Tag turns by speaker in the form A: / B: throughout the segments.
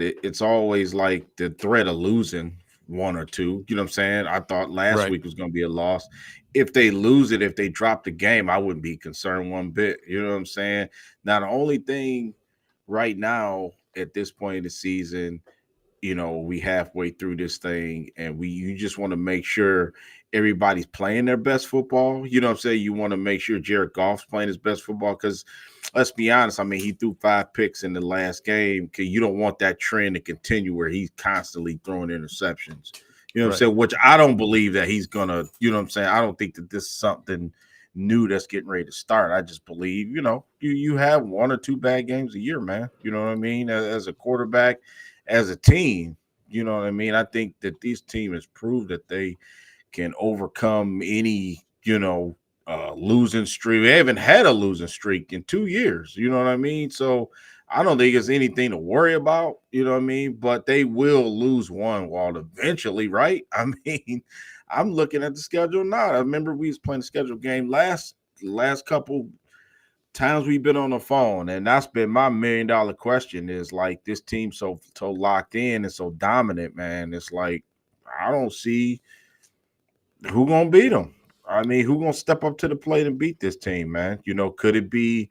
A: it's always like the threat of losing one or two. You know what I'm saying? I thought last
B: Right.
A: week was going to be a loss. If they lose it, if they drop the game, I wouldn't be concerned one bit. You know what I'm saying? Now, the only thing right now at this point in the season, we halfway through this thing, and you just want to make sure everybody's playing their best football. You know what I'm saying? You want to make sure Jared Goff's playing his best football because let's be honest, I mean, he threw 5 picks in the last game because you don't want that trend to continue where he's constantly throwing interceptions. You know what I'm
B: Right.
A: saying? Which I don't believe that he's gonna, you know what I'm saying? I don't think that this is something new that's getting ready to start. I just believe, you have one or two bad games a year, man. You know what I mean? As a quarterback, as a team, you know what I mean? I think that these team has proved that they can overcome any, losing streak. They haven't had a losing streak in 2 years. You know what I mean? So I don't think it's anything to worry about. You know what I mean? But they will lose one while eventually, right? I mean, I'm looking at the schedule now. I remember we was playing the schedule game last couple times we've been on the phone, and that's been my $1 million question. Is like this team so locked in and so dominant, man. It's like I don't see who gonna beat them. I mean, who gonna step up to the plate and beat this team, man? Could it be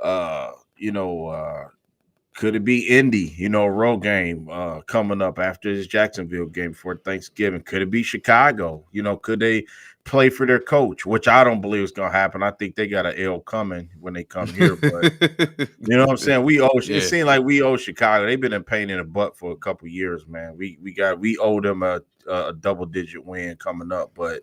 A: uh, you know, uh could it be Indy, a road game coming up after this Jacksonville game before Thanksgiving? Could it be Chicago? Could they play for their coach, which I don't believe is going to happen. I think they got an L coming when they come here. But you know what I'm saying? It
B: Yeah.
A: seems like we owe Chicago. They've been in pain in the butt for a couple years, man. We owe them a double digit win coming up. But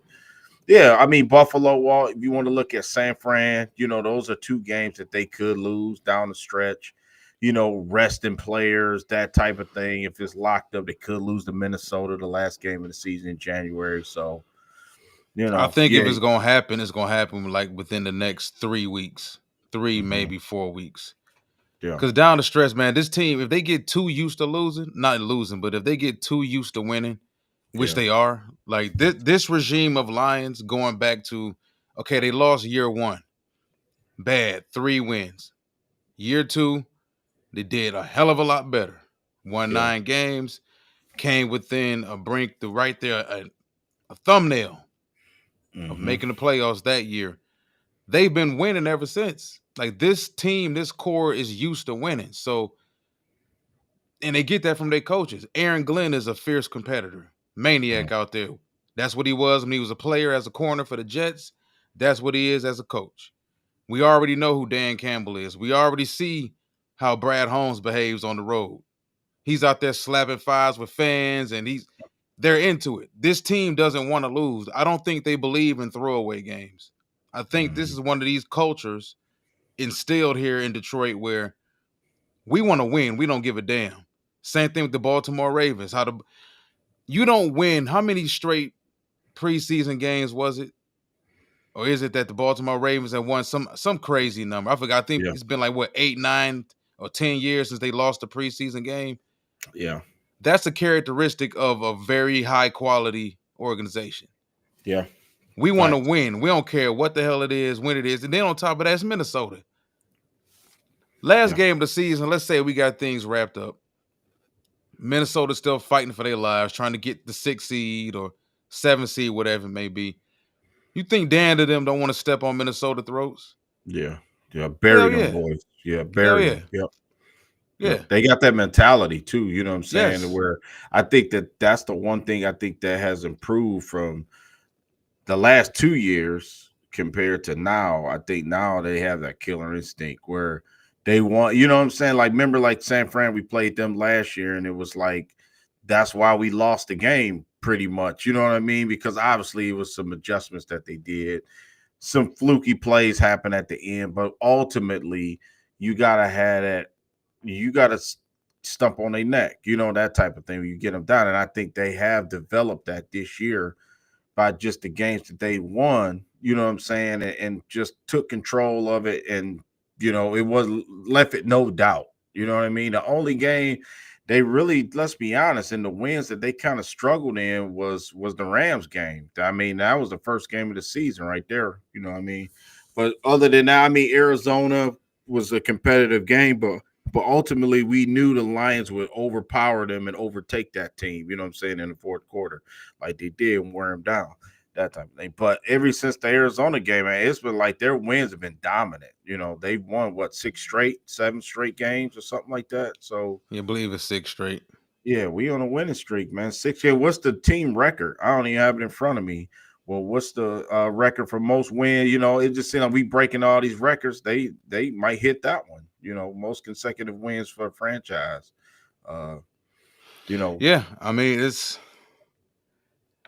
A: yeah, I mean Buffalo. Well, if you want to look at San Fran, those are two games that they could lose down the stretch. Resting players, that type of thing. If it's locked up, they could lose to Minnesota the last game of the season in January. So,
B: I think if
A: yeah,
B: it's gonna happen like within the next 3 weeks, three
A: hmm
B: maybe 4 weeks.
A: yeah,
B: Because down the stretch, man, this team, if they get too used to losing, not losing, but if they get too used to winning, which
A: yeah,
B: they are, like this regime of Lions going back to, okay, they lost year one, bad, 3 wins. Year two, they did a hell of a lot better. Won
A: yeah,
B: 9 games, came within a brink to right there, a thumbnail of
A: hmm
B: making the playoffs that year. They've been winning ever since. Like this team, this core is used to winning. So, and they get that from their coaches. Aaron Glenn is a fierce competitor, maniac out there. That's what he was when he was a player as a corner for the Jets. That's what he is as a coach. We already know who Dan Campbell is. We already see how Brad Holmes behaves on the road. He's out there slapping fives with fans, and they're into it. This team doesn't want to lose. I don't think they believe in throwaway games. I think this
A: hmm
B: is one of these cultures instilled here in Detroit where we want to win. We don't give a damn. Same thing with the Baltimore Ravens. You don't win. How many straight preseason games was it? Or is it that the Baltimore Ravens have won some crazy number? I forgot. I think
A: yeah,
B: it's been like what 8, 9, or 10 years since they lost a preseason game.
A: yeah,
B: That's a characteristic of a very high quality organization.
A: yeah.
B: We want to
A: Facts.
B: win. We don't care what the hell it is, when it is. And then on top of that, it's Minnesota. Last
A: Yeah,
B: game of the season, let's say we got things wrapped up. Minnesota's still fighting for their lives, trying to get the 6 seed or 7 seed, whatever it may be. You think Dan to them don't want to step on Minnesota throats?
A: yeah, yeah.
B: Hell
A: Bury them
B: yeah.
A: boys. Yeah,
B: Hell
A: bury
B: yeah.
A: them. Yep. Yep.
B: Yeah.
A: They got that mentality too. You know what I'm saying?
B: Yes.
A: Where I think that that's the one thing I think that has improved from the last 2 years compared to now. I think now they have that killer instinct where they want, you know what I'm saying? Like, remember, like San Fran, we played them last year, and it was like that's why we lost the game pretty much. You know what I mean? Because obviously it was some adjustments that they did, some fluky plays happen at the end, but ultimately you gotta have that. You gotta stump on their neck, that type of thing. When you get them down, and I think they have developed that this year by just the games that they won, you know what I'm saying, and just took control of it, and it was left it no doubt. You know what I mean? The only game they really, let's be honest, in the wins that they kind of struggled in was the Rams game. I mean, that was the first game of the season right there. You know what I mean? But other than that, I mean, Arizona was a competitive game, but but ultimately we knew the Lions would overpower them and overtake that team. You know what I'm saying, in the fourth quarter, like they did, and wear them down, that type of thing. But ever since the Arizona game, man, it's been like their wins have been dominant. You know, they've won what, six straight, seven straight games or something like that. So
B: You believe it's six straight.
A: yeah, we on a winning streak, man. 6 year. What's the team record? I don't even have it in front of me. Well, what's the record for most win? You know, it just seems like we breaking all these records. They might hit that one. You know, most consecutive wins for a franchise. Uh, you know,
B: Yeah, I mean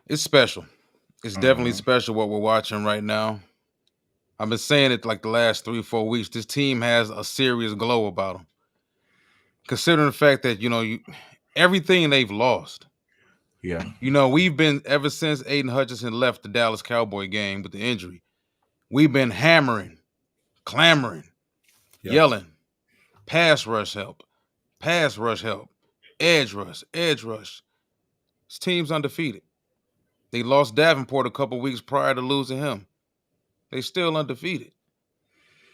B: it's special. It's definitely
A: mhm,
B: special what we're watching right now. I've been saying it like the last 3 4 weeks. This team has a serious glow about them. Considering the fact that everything they've lost.
A: yeah,
B: We've been ever since Aiden Hutchinson left the Dallas Cowboy game with the injury. We've been hammering, clamoring,
A: yeah,
B: yelling, pass rush help, pass rush help, edge rush, edge rush. This team's undefeated. They lost Davenport a couple weeks prior to losing him. They still undefeated.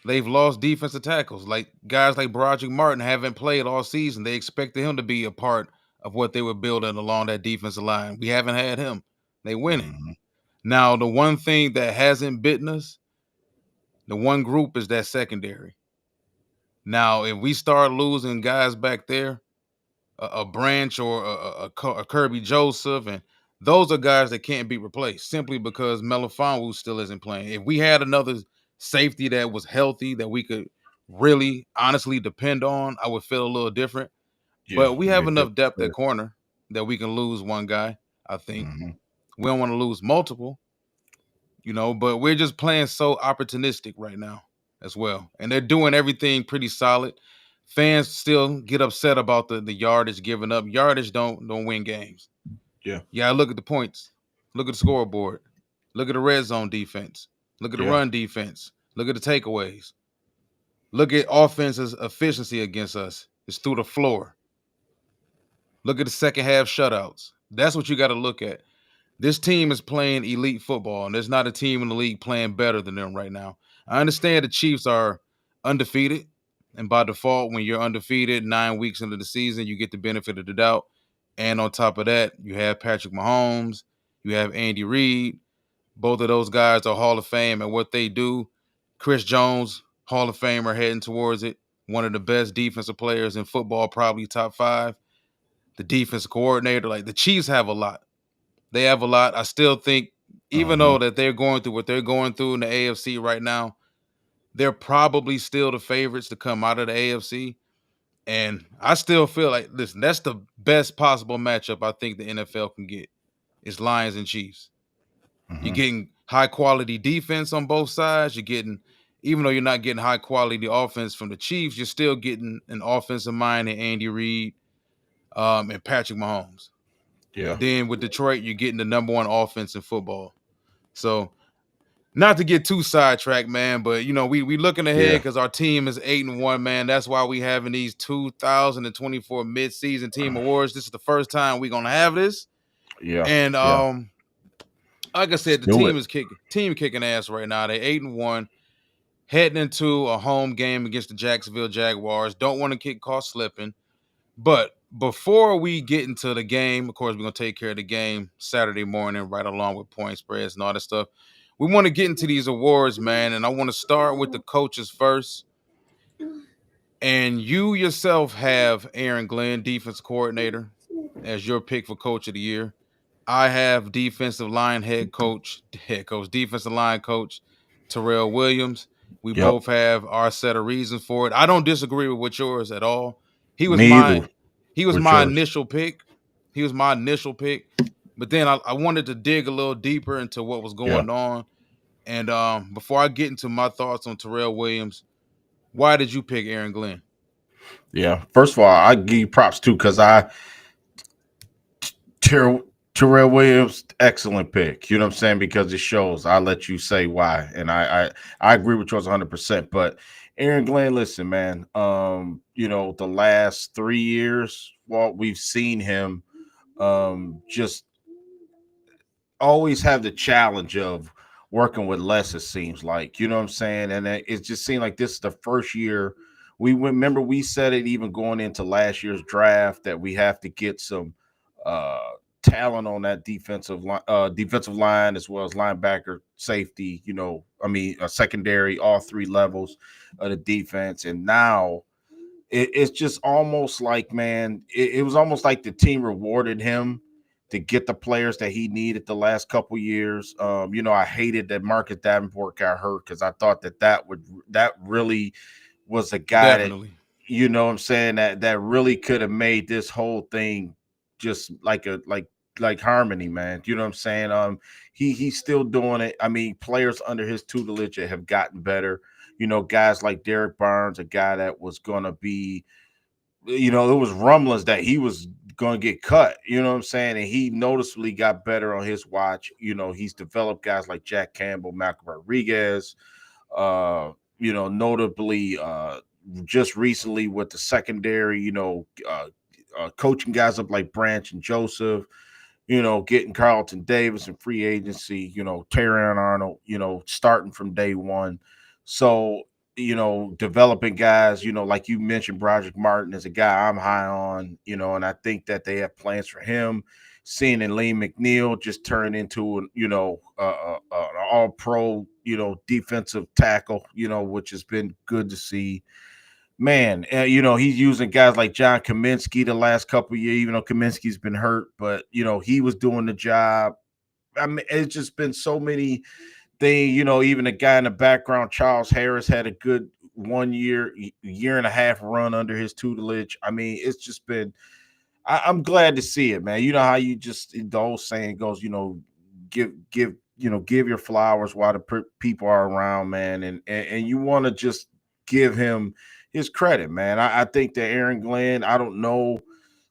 B: They've lost defensive tackles. Like guys like Broderick Martin haven't played all season. They expected him to be a part of what they were building along that defensive line. We haven't had him. They winning.
A: mhm,
B: Now, the one thing that hasn't bitten us, the one group is that secondary. Now, if we start losing guys back there, a Branch or a Kirby Joseph, and those are guys that can't be replaced simply because Melifonwu still isn't playing. If we had another safety that was healthy that we could really honestly depend on, I would feel a little different.
A: yeah.
B: But we have
A: Big
B: enough
A: difference
B: depth at
A: there.
B: corner that we can lose one guy, I think.
A: Hmm.
B: We don't want to lose multiple, but we're just playing so opportunistic right now as well. And they're doing everything pretty solid. Fans still get upset about the yardage given up. Yardage don't win games.
A: Yeah,
B: You gotta look at the points, look at the scoreboard, look at the red zone defense, look at the
A: yeah,
B: run defense, look at the takeaways, look at offense's efficiency against us. It's through the floor. Look at the second half shutouts. That's what you got to look at. This team is playing elite football, and there's not a team in the league playing better than them right now. I understand the Chiefs are undefeated, and by default, when you're undefeated 9 weeks into the season, you get the benefit of the doubt. And on top of that, you have Patrick Mahomes, you have Andy Reid. Both of those guys are Hall of Fame at what they do. Chris Jones, Hall of Famer, heading towards it. One of the best defensive players in football, probably top five. The defensive coordinator, like the Chiefs have a lot. They have a lot. I still think, even
A: hmm,
B: though that they're going through what they're going through in the AFC right now, they're probably still the favorites to come out of the AFC. And I still feel like, listen, that's the best possible matchup I think the NFL can get is Lions and Chiefs. You're
A: hmm,
B: getting high quality defense on both sides. You're getting, even though you're not getting high quality offense from the Chiefs, you're still getting an offensive mind in Andy Reid and Patrick Mahomes.
A: yeah,
B: Then with Detroit, you're getting the number one offense in football. So not to get too sidetracked, man, but we looking ahead
A: yeah,
B: because our team is 8-1, man. That's why we having these 2024 midseason team awards. This is the first time we're gonna have this.
A: yeah,
B: And
A: yeah.
B: like I
A: Let's
B: said, the
A: do
B: team
A: it.
B: is kicking ass right now. They're 8-1, heading into a home game against the Jacksonville Jaguars. Don't want to get caught slipping. But before we get into the game, of course, we're going to take care of the game Saturday morning, right along with point spreads and all that stuff. We want to get into these awards, man. And I want to start with the coaches first. And you yourself have Aaron Glenn, defense coordinator, as your pick for coach of the year. I have defensive line defensive line coach Terrell Williams. We
A: Yep.
B: both have our set of reasons for it. I don't disagree with yours at all. He was
A: Me either.
B: my he was
A: What's
B: my
A: yours?
B: initial pick. He was my initial pick. But then I wanted to dig a little deeper into what was
A: Yeah.
B: going on. And before I get into my thoughts on Terrell Williams, why did you pick Aaron Glenn?
A: Yeah. First of all, I give you props too because Ter- Terrell Williams, excellent pick. You know what I'm saying? Because it shows. I'll let you say why. And I agree with yours 100%. But Aaron Glenn, listen, man. The last 3 years, well, we've seen him just always have the challenge of working with less, it seems like. You know what I'm saying? And it just seemed like this is the first year remember we said it even going into last year's draft that we have to get some uh talent on that defensive line as well as linebacker, safety, a secondary, all three levels of the defense. And now it's just almost like, man, it was almost like the team rewarded him to get the players that he needed the last couple years. I hated that Marcus Davenport got hurt because I thought that really was a guy that,
B: Definitely.
A: what I'm saying, that really could have made this whole thing just like harmony, man. You know what I'm saying? He's still doing it. I mean, players under his tutelage have gotten better. Guys like Derek Barnes, a guy that was gonna be, it was rumblings that he was gonna get cut. You know what I'm saying? And he noticeably got better on his watch. He's developed guys like Jack Campbell, Malcolm Rodriguez, notably just recently with the secondary, coaching guys up like Branch and Joseph, getting Carlton Davis in free agency, Terran Arnold, starting from day one. So, developing guys, like you mentioned, Broderick Martin is a guy I'm high on, and I think that they have plans for him. Seeing in Lee McNeil just turn into an all pro, defensive tackle, which has been good to see. Man, he's using guys like John Kaminsky the last couple of years, even though Kaminsky's been hurt, but he was doing the job. I mean, it's just been so many things. Even a guy in the background, Charles Harris, had a good 1 year and a half run under his tutelage. I mean, it's just been. I'm glad to see it, man. You know how you just, the old saying goes, give your flowers while the people are around, man, and you want to just give him his credit, man. I think that Aaron Glenn, I don't know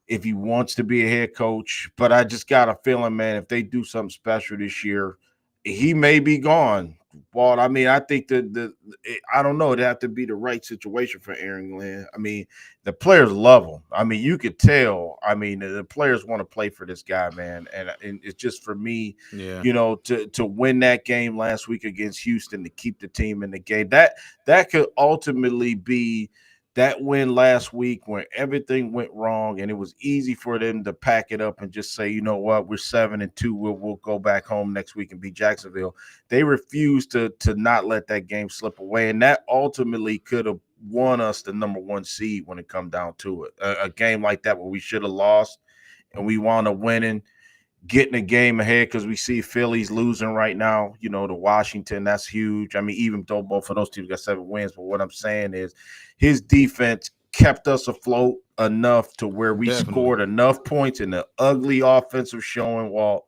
A: if he wants to be a head coach, but I just got a feeling, man, if they do something special this year, he may be gone. But I mean, I think I don't know. It'd have to be the right situation for Aaron Glenn. I mean, the players love him. I mean, you could tell. I mean, the players want to play for this guy, man. And it's just for me,
B: Yeah.
A: to win that game last week against Houston, to keep the team in the game. That could ultimately be that win last week when everything went wrong and it was easy for them to pack it up and just say, you know what, we're 7-2. We'll go back home next week and beat Jacksonville. They refused to not let that game slip away, and that ultimately could have won us the number one seed when it come down to it. A game like that where we should have lost and we wound up winning, getting a game ahead because we see Philly's losing right now, to Washington. That's huge. I mean, even though both of those teams got 7 wins, but what I'm saying is his defense kept us afloat enough to where we
B: Definitely.
A: scored enough points in the ugly offensive showing, Walt,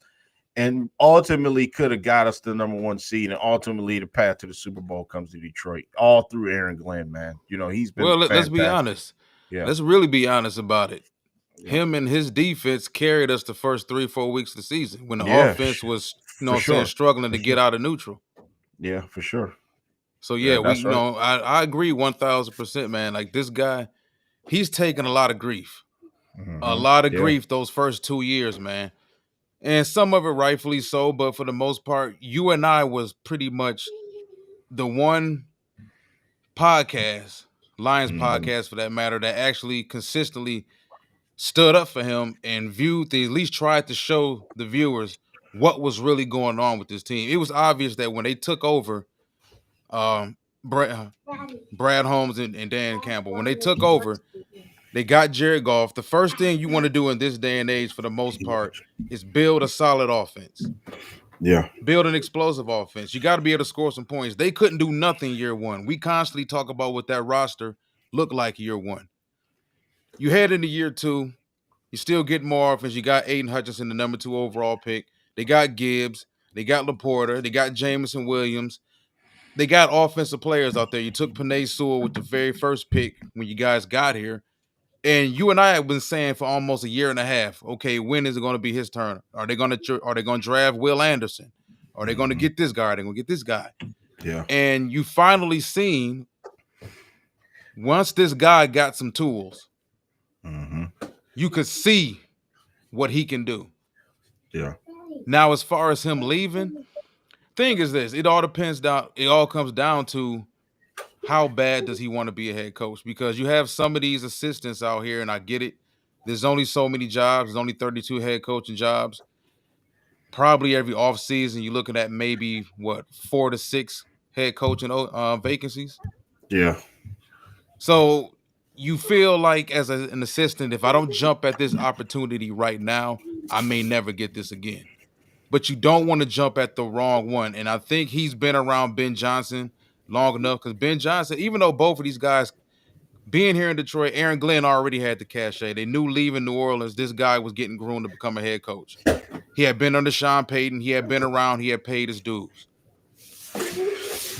A: and ultimately could have got us the number one seed, and ultimately the path to the Super Bowl comes to Detroit, all through Aaron Glenn, man. He's been
B: Well, let's be
A: fantastic.
B: honest.
A: Yeah.
B: Let's really be honest about it.
A: Yeah.
B: Him and his defense carried us the first 3-4 weeks of the season when the
A: Yeah,
B: offense was,
A: for sure.
B: struggling
A: For
B: to get
A: sure.
B: out of neutral.
A: Yeah, for sure.
B: So
A: Yeah,
B: yeah, we,
A: that's right.
B: I agree 1,000%, man. Like this guy, he's taken a lot of grief,
A: Yeah.
B: those first 2 years, man, and some of it rightfully so. But for the most part, you and I was pretty much the one podcast, Lions
A: Mhm.
B: podcast for that matter, that actually consistently stood up for him and viewed at least tried to show the viewers what was really going on with this team. It was obvious that when they took over, um, Brad Holmes and Dan Campbell, when they took over, they got Jared Goff. The first thing you want to do in this day and age, for the most part, is build a solid offense,
A: Yeah.
B: build an explosive offense. You got to be able to score some points. They couldn't do nothing year one. We constantly talk about what that roster looked like year one. You head into year two, you still get more offense. You got Aiden Hutchinson, the number 2 overall pick. They got Gibbs. They got Laporta. They got Jamison Williams. They got offensive players out there. You took Panay Sewell with the very first pick when you guys got here. And you and I have been saying for almost a year and a half, okay, when is it going to be his turn? Are they going to draft Will Anderson? Are they going to
A: Mhm.
B: get this guy? Are they going to get this guy?
A: Yeah.
B: And you finally seen once this guy got some tools,
A: Mhm.
B: you could see what he can do.
A: Yeah.
B: Now, as far as him leaving, thing is this: it all comes down to how bad does he want to be a head coach? Because you have some of these assistants out here, and I get it. There's only so many jobs. There's only 32 head coaching jobs. Probably every offseason, you're looking at maybe what 4 to 6 head coaching vacancies.
A: Yeah.
B: So you feel like as an assistant, if I don't jump at this opportunity right now, I may never get this again. But you don't want to jump at the wrong one. And I think he's been around Ben Johnson long enough because Ben Johnson, even though both of these guys being here in Detroit, Aaron Glenn already had the cachet. They knew leaving New Orleans, this guy was getting groomed to become a head coach. He had been under Sean Payton. He had been around. He had paid his dues.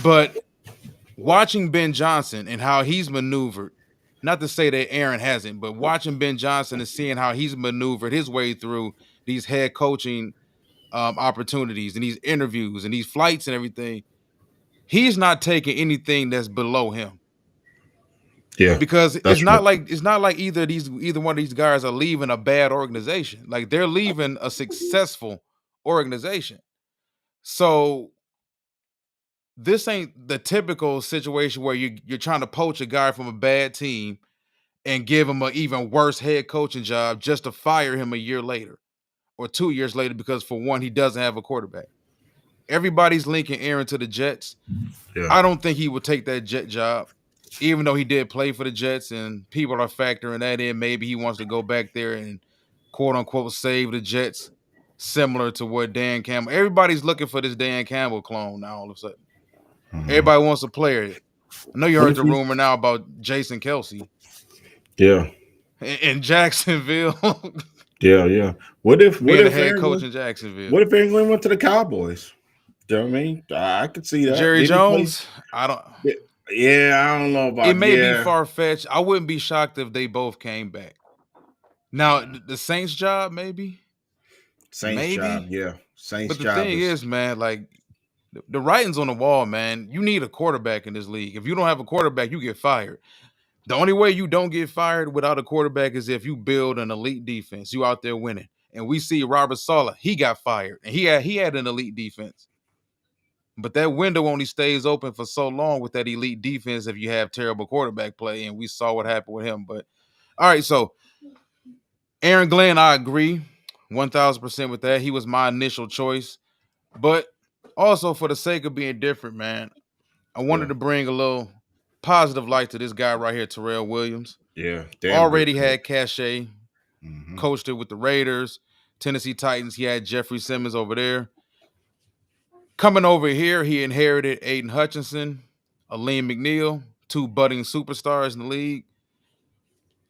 B: But watching Ben Johnson and how he's maneuvered, not to say that Aaron hasn't, but watching Ben Johnson and seeing how he's maneuvered his way through these head coaching opportunities and these interviews and these flights and everything, he's not taking anything that's below him.
A: Yeah.
B: Because
A: That's right.
B: it's not like either one of these guys are leaving a bad organization. Like they're leaving a successful organization. So this ain't the typical situation where you're trying to poach a guy from a bad team and give him an even worse head coaching job just to fire him a year later or 2 years later because for one, he doesn't have a quarterback. Everybody's linking Aaron to the Jets.
A: Yeah.
B: I don't think he would take that Jet job, even though he did play for the Jets and people are factoring that in. Maybe he wants to go back there and quote unquote save the Jets, similar to what Dan Campbell. Everybody's looking for this Dan Campbell clone now all of a sudden. Everybody wants a player. I know you
A: What
B: heard
A: if
B: the
A: he's-
B: rumor now about Jason Kelsey
A: Yeah.
B: in Jacksonville
A: Yeah. Yeah. What if
B: being a head
A: Aaron
B: coach
A: Glenn,
B: in Jacksonville.
A: what if Aaron Glenn went to the Cowboys? Do you know what I mean? I could see that.
B: Jerry
A: Did he play?
B: Jones, I don't.
A: Yeah, I don't know
B: It
A: about
B: may be
A: yeah.
B: far fetched. I wouldn't be shocked if they both came back. Now the Saints job, maybe,
A: Saints job,
B: maybe.
A: yeah. Saints
B: But the
A: job
B: thing
A: is
B: is, man, like the writing's on the wall, man. You need a quarterback in this league. If you don't have a quarterback, you get fired. The only way you don't get fired without a quarterback is if you build an elite defense. You out there winning. And we see Robert Saleh, he got fired, and he had an elite defense. But that window only stays open for so long with that elite defense if you have terrible quarterback play. And we saw what happened with him. But all right, so Aaron Glenn, I agree 1000% with that. He was my initial choice. But also for the sake of being different, man, I wanted
A: yeah,
B: to bring a little positive light to this guy right here, Terrell Williams.
A: yeah, damn good
B: Already
A: coach.
B: had cachet, coached it with the Raiders, Tennessee Titans. He had Jeffrey Simmons over there. Coming over here, he inherited Aiden Hutchinson, Aleem McNeil, two budding superstars in the league.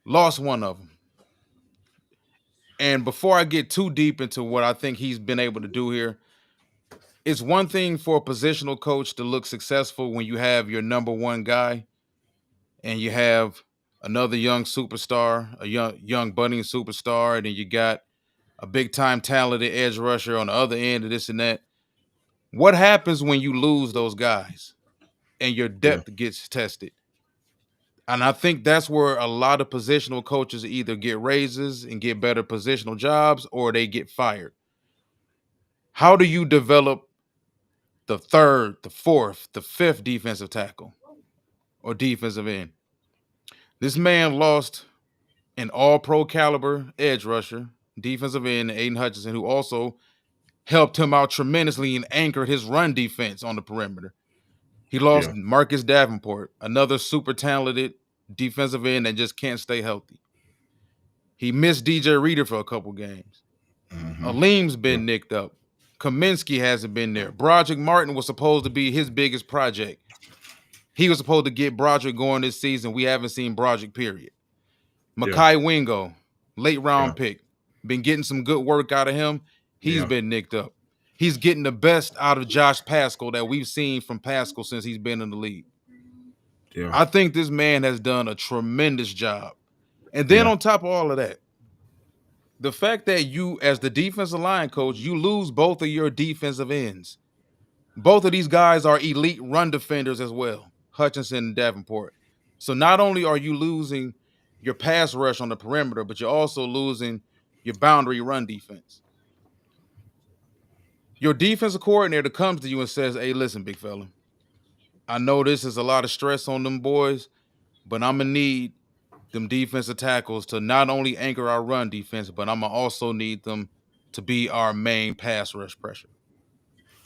B: Lost one of them. And before I get too deep into what I think he's been able to do here, it's one thing for a positional coach to look successful when you have your number one guy and you have another young superstar, a young budding superstar, and then you got a big time talented edge rusher on the other end of this and that. What happens when you lose those guys and your
A: Yeah,
B: depth gets tested? And I think that's where a lot of positional coaches either get raises and get better positional jobs or they get fired. How do you develop the third, the fourth, the fifth defensive tackle or defensive end? This man lost an all pro caliber edge rusher, defensive end, Aiden Hutchinson, who also helped him out tremendously and anchored his run defense on the perimeter. He lost
A: yeah,
B: Marcus Davenport, another super talented defensive end that just can't stay healthy. He missed DJ Reader for a couple games. Aleem's
A: yeah,
B: been nicked up. Kaminsky hasn't been there. Broderick Martin was supposed to be his biggest project. He was supposed to get Broderick going this season. We haven't seen Broderick, period.
A: yeah,
B: Makai Wingo, late
A: yeah,
B: round pick. Been getting some good work out of him. He's
A: yeah,
B: been nicked up. He's getting the best out of Josh Pascal that we've seen from Pascal since he's been in the league.
A: yeah,
B: I think this man has done a tremendous job. And then
A: yeah,
B: on top of all of that, the fact that you, as the defensive line coach, you lose both of your defensive ends. Both of these guys are elite run defenders as well, Hutchinson and Davenport. So not only are you losing your pass rush on the perimeter, but you're also losing your boundary run defense. Your defensive coordinator comes to you and says, "Hey, listen, big fella, I know this is a lot of stress on them boys, but I'm gonna need them defensive tackles to not only anchor our run defense, but I'm gonna also need them to be our main pass rush pressure.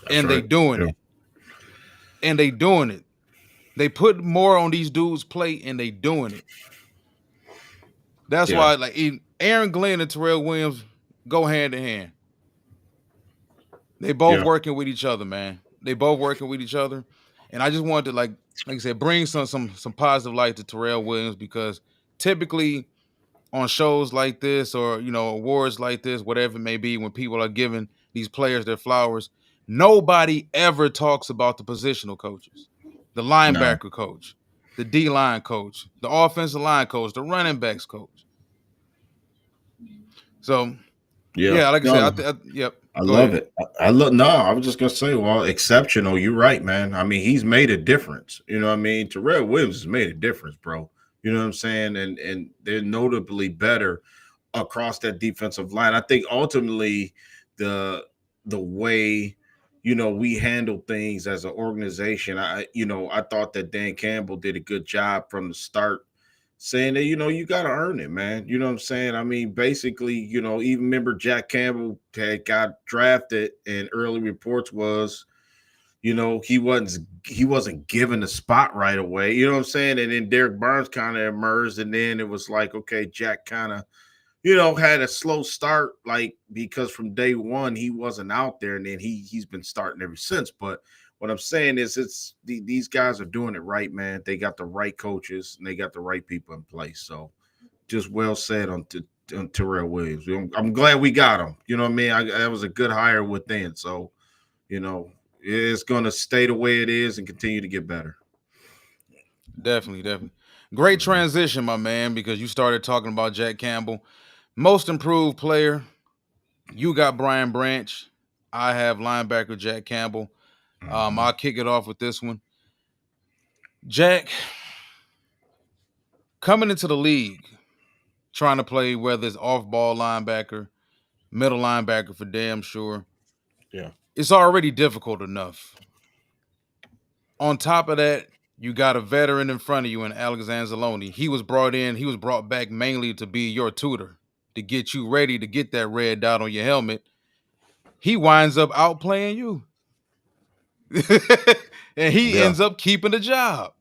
A: That's
B: And they
A: right.
B: doing
A: Yeah.
B: it. And they doing it. They put more on these dudes' plate, and they doing it. That's
A: Yeah.
B: why, like, Aaron Glenn and Terrell Williams go hand in hand. They both
A: Yeah.
B: working with each other, man. They both working with each other, and I just wanted to, like I said, bring some positive light to Terrell Williams, because typically on shows like this, or awards like this, whatever it may be, when people are giving these players their flowers, nobody ever talks about the positional coaches, the
A: No.
B: linebacker coach, the D line coach, the offensive line coach, the running backs coach. So
A: Yeah.
B: yeah, like I said,
A: No.
B: yep.
A: I
B: Go
A: love
B: ahead.
A: it. I love. No, I was just gonna say, well, exceptional. You're right, man. I mean, he's made a difference. You know what I mean? Terrell Williams has made a difference, bro. You know what I'm saying? And they're notably better across that defensive line. I think ultimately the way we handle things as an organization. I thought that Dan Campbell did a good job from the start, saying that you got to earn it, man. You know what I'm saying? I mean, basically, even remember Jack Campbell had got drafted, and early reports was he wasn't given the spot right away. You know what I'm saying? And then Derek Barnes kind of emerged, and then it was like, okay, Jack kind of had a slow start, like because from day one he wasn't out there, and then he's been starting ever since. But what I'm saying is, these guys are doing it right, man. They got the right coaches and they got the right people in place. So just well said on Terrell Williams. I'm glad we got him. You know what I mean? That was a good hire within. So it's going to stay the way it is and continue to get better.
B: Definitely, definitely. Great transition, my man, because you started talking about Jack Campbell. Most improved player, you got Brian Branch. I have linebacker Jack Campbell.
A: Mm-hmm.
B: I'll kick it off with this one. Jack, coming into the league, trying to play whether it's off ball linebacker, middle linebacker for damn sure,
A: Yeah.
B: it's already difficult enough. On top of that, you got a veteran in front of you in Alexander Zaloni. He was brought back mainly to be your tutor, to get you ready to get that red dot on your helmet. He winds up outplaying you. And he
A: Yeah.
B: ends up keeping the job.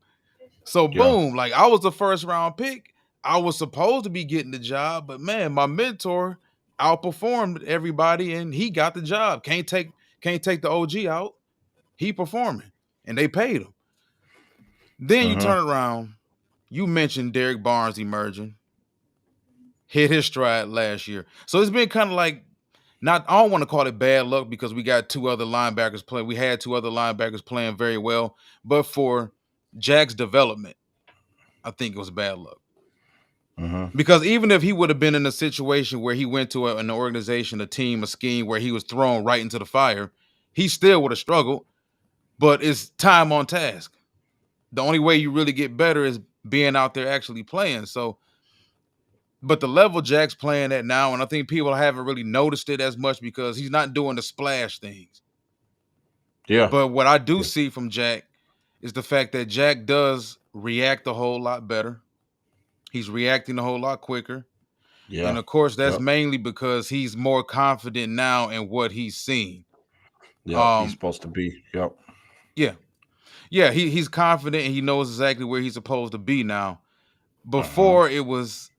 B: So
A: Yeah.
B: boom, like I was the first round pick. I was supposed to be getting the job, but man, my mentor outperformed everybody and he got the job. Can't take the OG out. He performing. And they paid him. Then you
A: Uh-huh.
B: turn around, you mentioned Derek Barnes emerging, hit his stride last year. So it's been kind of like, not, I don't want to call it bad luck because we got two other linebackers playing. We had two other linebackers playing very well, but for Jack's development, I think it was bad luck.
A: Uh-huh.
B: Because even if he would have been in a situation where he went to an organization, a team, a scheme where he was thrown right into the fire, he still would have struggled. But it's time on task. The only way you really get better is being out there actually playing. So, but the level Jack's playing at now, and I think people haven't really noticed it as much because he's not doing the splash things.
A: Yeah.
B: But what I do
A: Yeah.
B: see from Jack is the fact that Jack does react a whole lot better. He's reacting a whole lot quicker. And
A: Yeah.
B: of course, that's
A: Yep.
B: mainly because he's more confident now in what he's seen.
A: Yep. He's
B: Um,
A: supposed to be. Yep.
B: yeah, yeah, he's confident and he knows exactly where he's supposed to be now.
A: Uh-huh.
B: Before it was,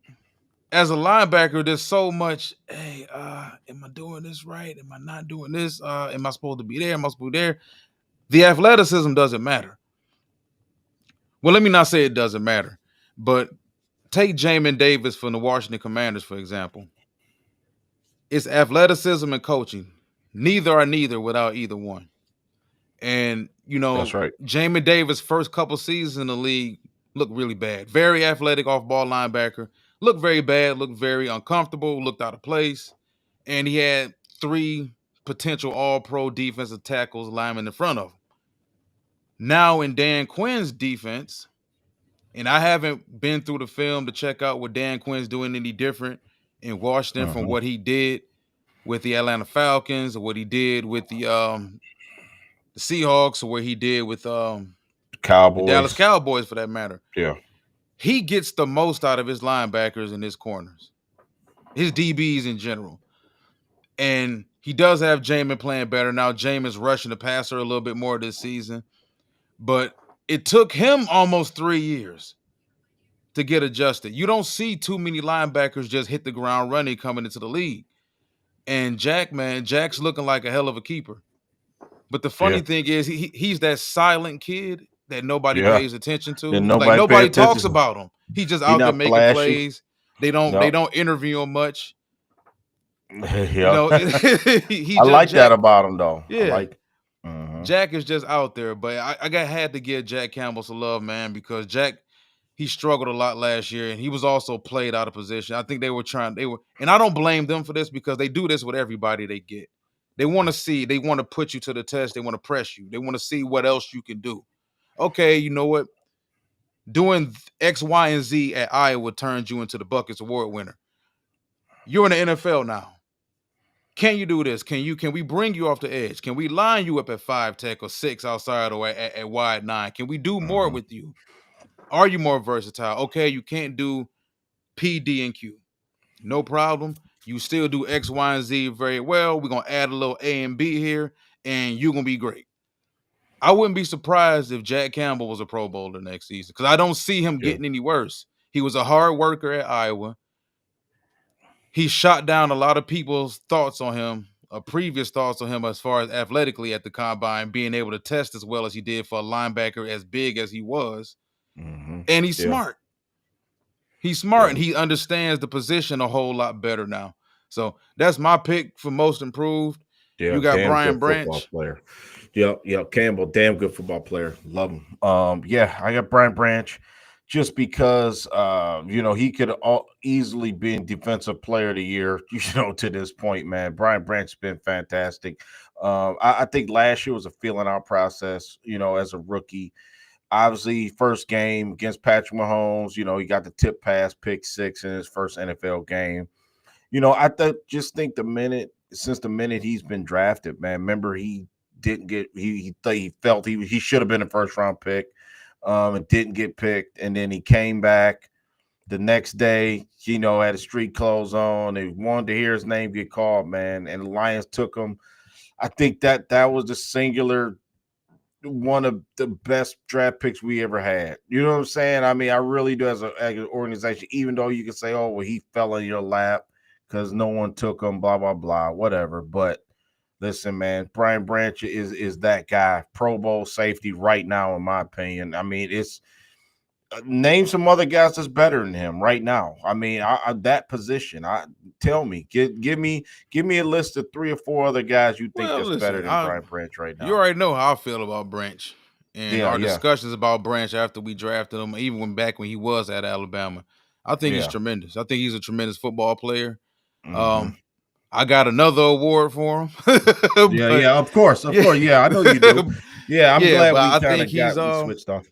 B: as a linebacker, there's so much. Hey, am I doing this right? Am I not doing this? Am I supposed to be there? Am I supposed to be there? The athleticism doesn't matter. Well, let me not say it doesn't matter, but take Jamin Davis from the Washington Commanders, for example. It's athleticism and coaching. Neither are neither without either one. And,
A: That's right.
B: Jamin Davis' first couple seasons in the league looked really bad. Very athletic off ball linebacker. Looked very bad, looked very uncomfortable, looked out of place. And he had three potential all pro defensive tackles linemen in front of him. Now in Dan Quinn's defense, and I haven't been through the film to check out what Dan Quinn's doing any different in Washington from
A: Uh-huh.
B: what he did with the Atlanta Falcons or what he did with the Seahawks or what he did with the Dallas
A: Cowboys.
B: Cowboys for that matter.
A: Yeah.
B: He gets the most out of his linebackers and his corners, his DBs in general. And he does have Jamin playing better. Now Jamin's rushing the passer a little bit more this season, but it took him almost 3 years to get adjusted. You don't see too many linebackers just hit the ground running coming into the league. And Jack, man, Jack's looking like a hell of a keeper. But the
A: Yeah.
B: funny thing is, he's that silent kid that nobody
A: Yeah.
B: pays attention
A: And
B: to. Like
A: nobody pay
B: nobody talks
A: attention.
B: about him. He's just
A: He
B: out there
A: not
B: making
A: flashy.
B: plays. They
A: No.
B: don't interview him much. You
A: Yeah.
B: know, he
A: I
B: just
A: like that
B: Jack.
A: about him though. I
B: Yeah,
A: like. Mhm.
B: Jack is just out there. But had to give Jack Campbell some love, man, because Jack, he struggled a lot last year, and he was also played out of position. I think they were, and I don't blame them for this because they do this with everybody they get. They want to see, they want to put you to the test, they want to press you, they want to see what else you can do. Okay, you know what? Doing X, Y, and Z at Iowa turns you into the Buckets Award winner. You're in the NFL now. Can you do this? Can we bring you off the edge? Can we line you up at 5 tech or 6 outside or at wide 9? Can we do more
A: Mhm.
B: with you? Are you more versatile? Okay, you can't do P, D, and Q. No problem. You still do X, Y, and Z very well. We're gonna add a little A and B here, and you're gonna be great. I wouldn't be surprised if Jack Campbell was a Pro Bowler next season because I don't see him
A: Yeah.
B: getting any worse. He was a hard worker at Iowa. He shot down a lot of people's thoughts on him, previous thoughts on him as far as athletically at the combine, being able to test as well as he did for a linebacker as big as he was.
A: Mhm.
B: And he's
A: Yeah.
B: smart. He's smart
A: Yeah.
B: and he understands the position a whole lot better now. So that's my pick for most improved.
A: Yeah.
B: You got
A: Damn
B: Brian
A: good football
B: Branch.
A: player. Yep. Yep. Campbell, damn good football player. Love him. Yeah, I got Brian Branch just because he could easily been defensive player of the year, to this point, man. Brian Branch has been fantastic. I think last year was a feeling out process, as a rookie. Obviously, first game against Patrick Mahomes, he got the tip pass, pick six in his first NFL game. Just think the minute he's been drafted, man. Remember, he didn't get he felt he should have been a first round pick, and didn't get picked, and then he came back the next day. Had his street clothes on. They wanted to hear his name get called, man, and the Lions took him. I think that was the singular one of the best draft picks we ever had. You know what I'm saying? I mean, I really do as an organization, even though you can say, oh, well, he fell in your lap because no one took him, blah, blah, blah, whatever. But listen, man, Brian Branch is that guy, Pro Bowl safety right now, in my opinion. I mean, it's name some other guys that's better than him right now. I mean, that position. Tell me, give me a list of 3 or 4 other guys you think
B: Well,
A: that's better
B: listen,
A: than Brian Branch right
B: you
A: now.
B: already know how I feel about Branch and
A: Yeah,
B: our
A: yeah,
B: discussions about Branch after we drafted him, even when he was at Alabama. I think he's
A: yeah.
B: tremendous. I think he's a tremendous football player.
A: Hmm.
B: Um, I got another award for him,
A: Yeah,
B: but
A: yeah, of course, of
B: yeah,
A: course. Yeah, I know you do. Yeah, I'm
B: yeah,
A: glad
B: but
A: we
B: I
A: kind
B: think
A: of got we
B: he's.
A: switched off.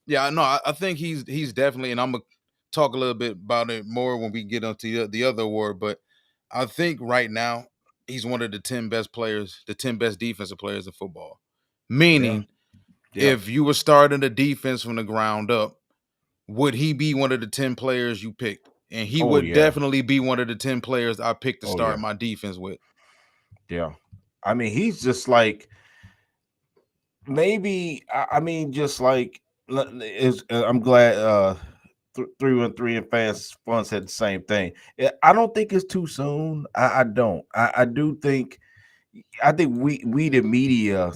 B: Yeah, no, I think he's definitely, and I'm gonna talk a little bit about it more when we get onto the other award. But I think right now he's one of the 10 best players, the 10 best defensive players in football.
A: Yeah,
B: Meaning,
A: yeah.
B: if you were starting the defense from the ground up, would he be one of the 10 players you picked? And he
A: Oh
B: would
A: yeah,
B: definitely be one of the 10 players I picked to
A: oh
B: start
A: yeah,
B: my defense with.
A: yeah. I mean, he's just like maybe. I mean, just like is. I'm glad. 313 and fans fun said the same thing. I don't think it's too soon. I don't. I do think. I think we the media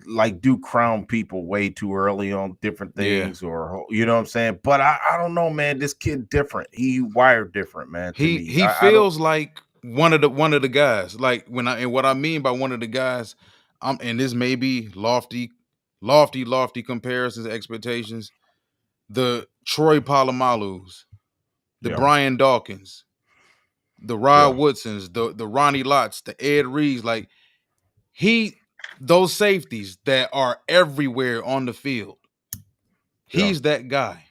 A: like do crown people way too early on different
B: Yeah.
A: things, or you know what I'm saying. But I don't know, man. This kid different. He wired different, man. To me,
B: He
A: I don't.
B: feels like one of the guys. Like and what I mean by one of the guys, and this may be lofty comparisons, expectations. The Troy Palomalus, the
A: Yeah,
B: Brian Dawkins, the Rod
A: yeah,
B: Woodsons, the Ronnie Lotts, the Ed Reeves, like he those safeties that are everywhere on the field.
A: yeah,
B: He's that guy.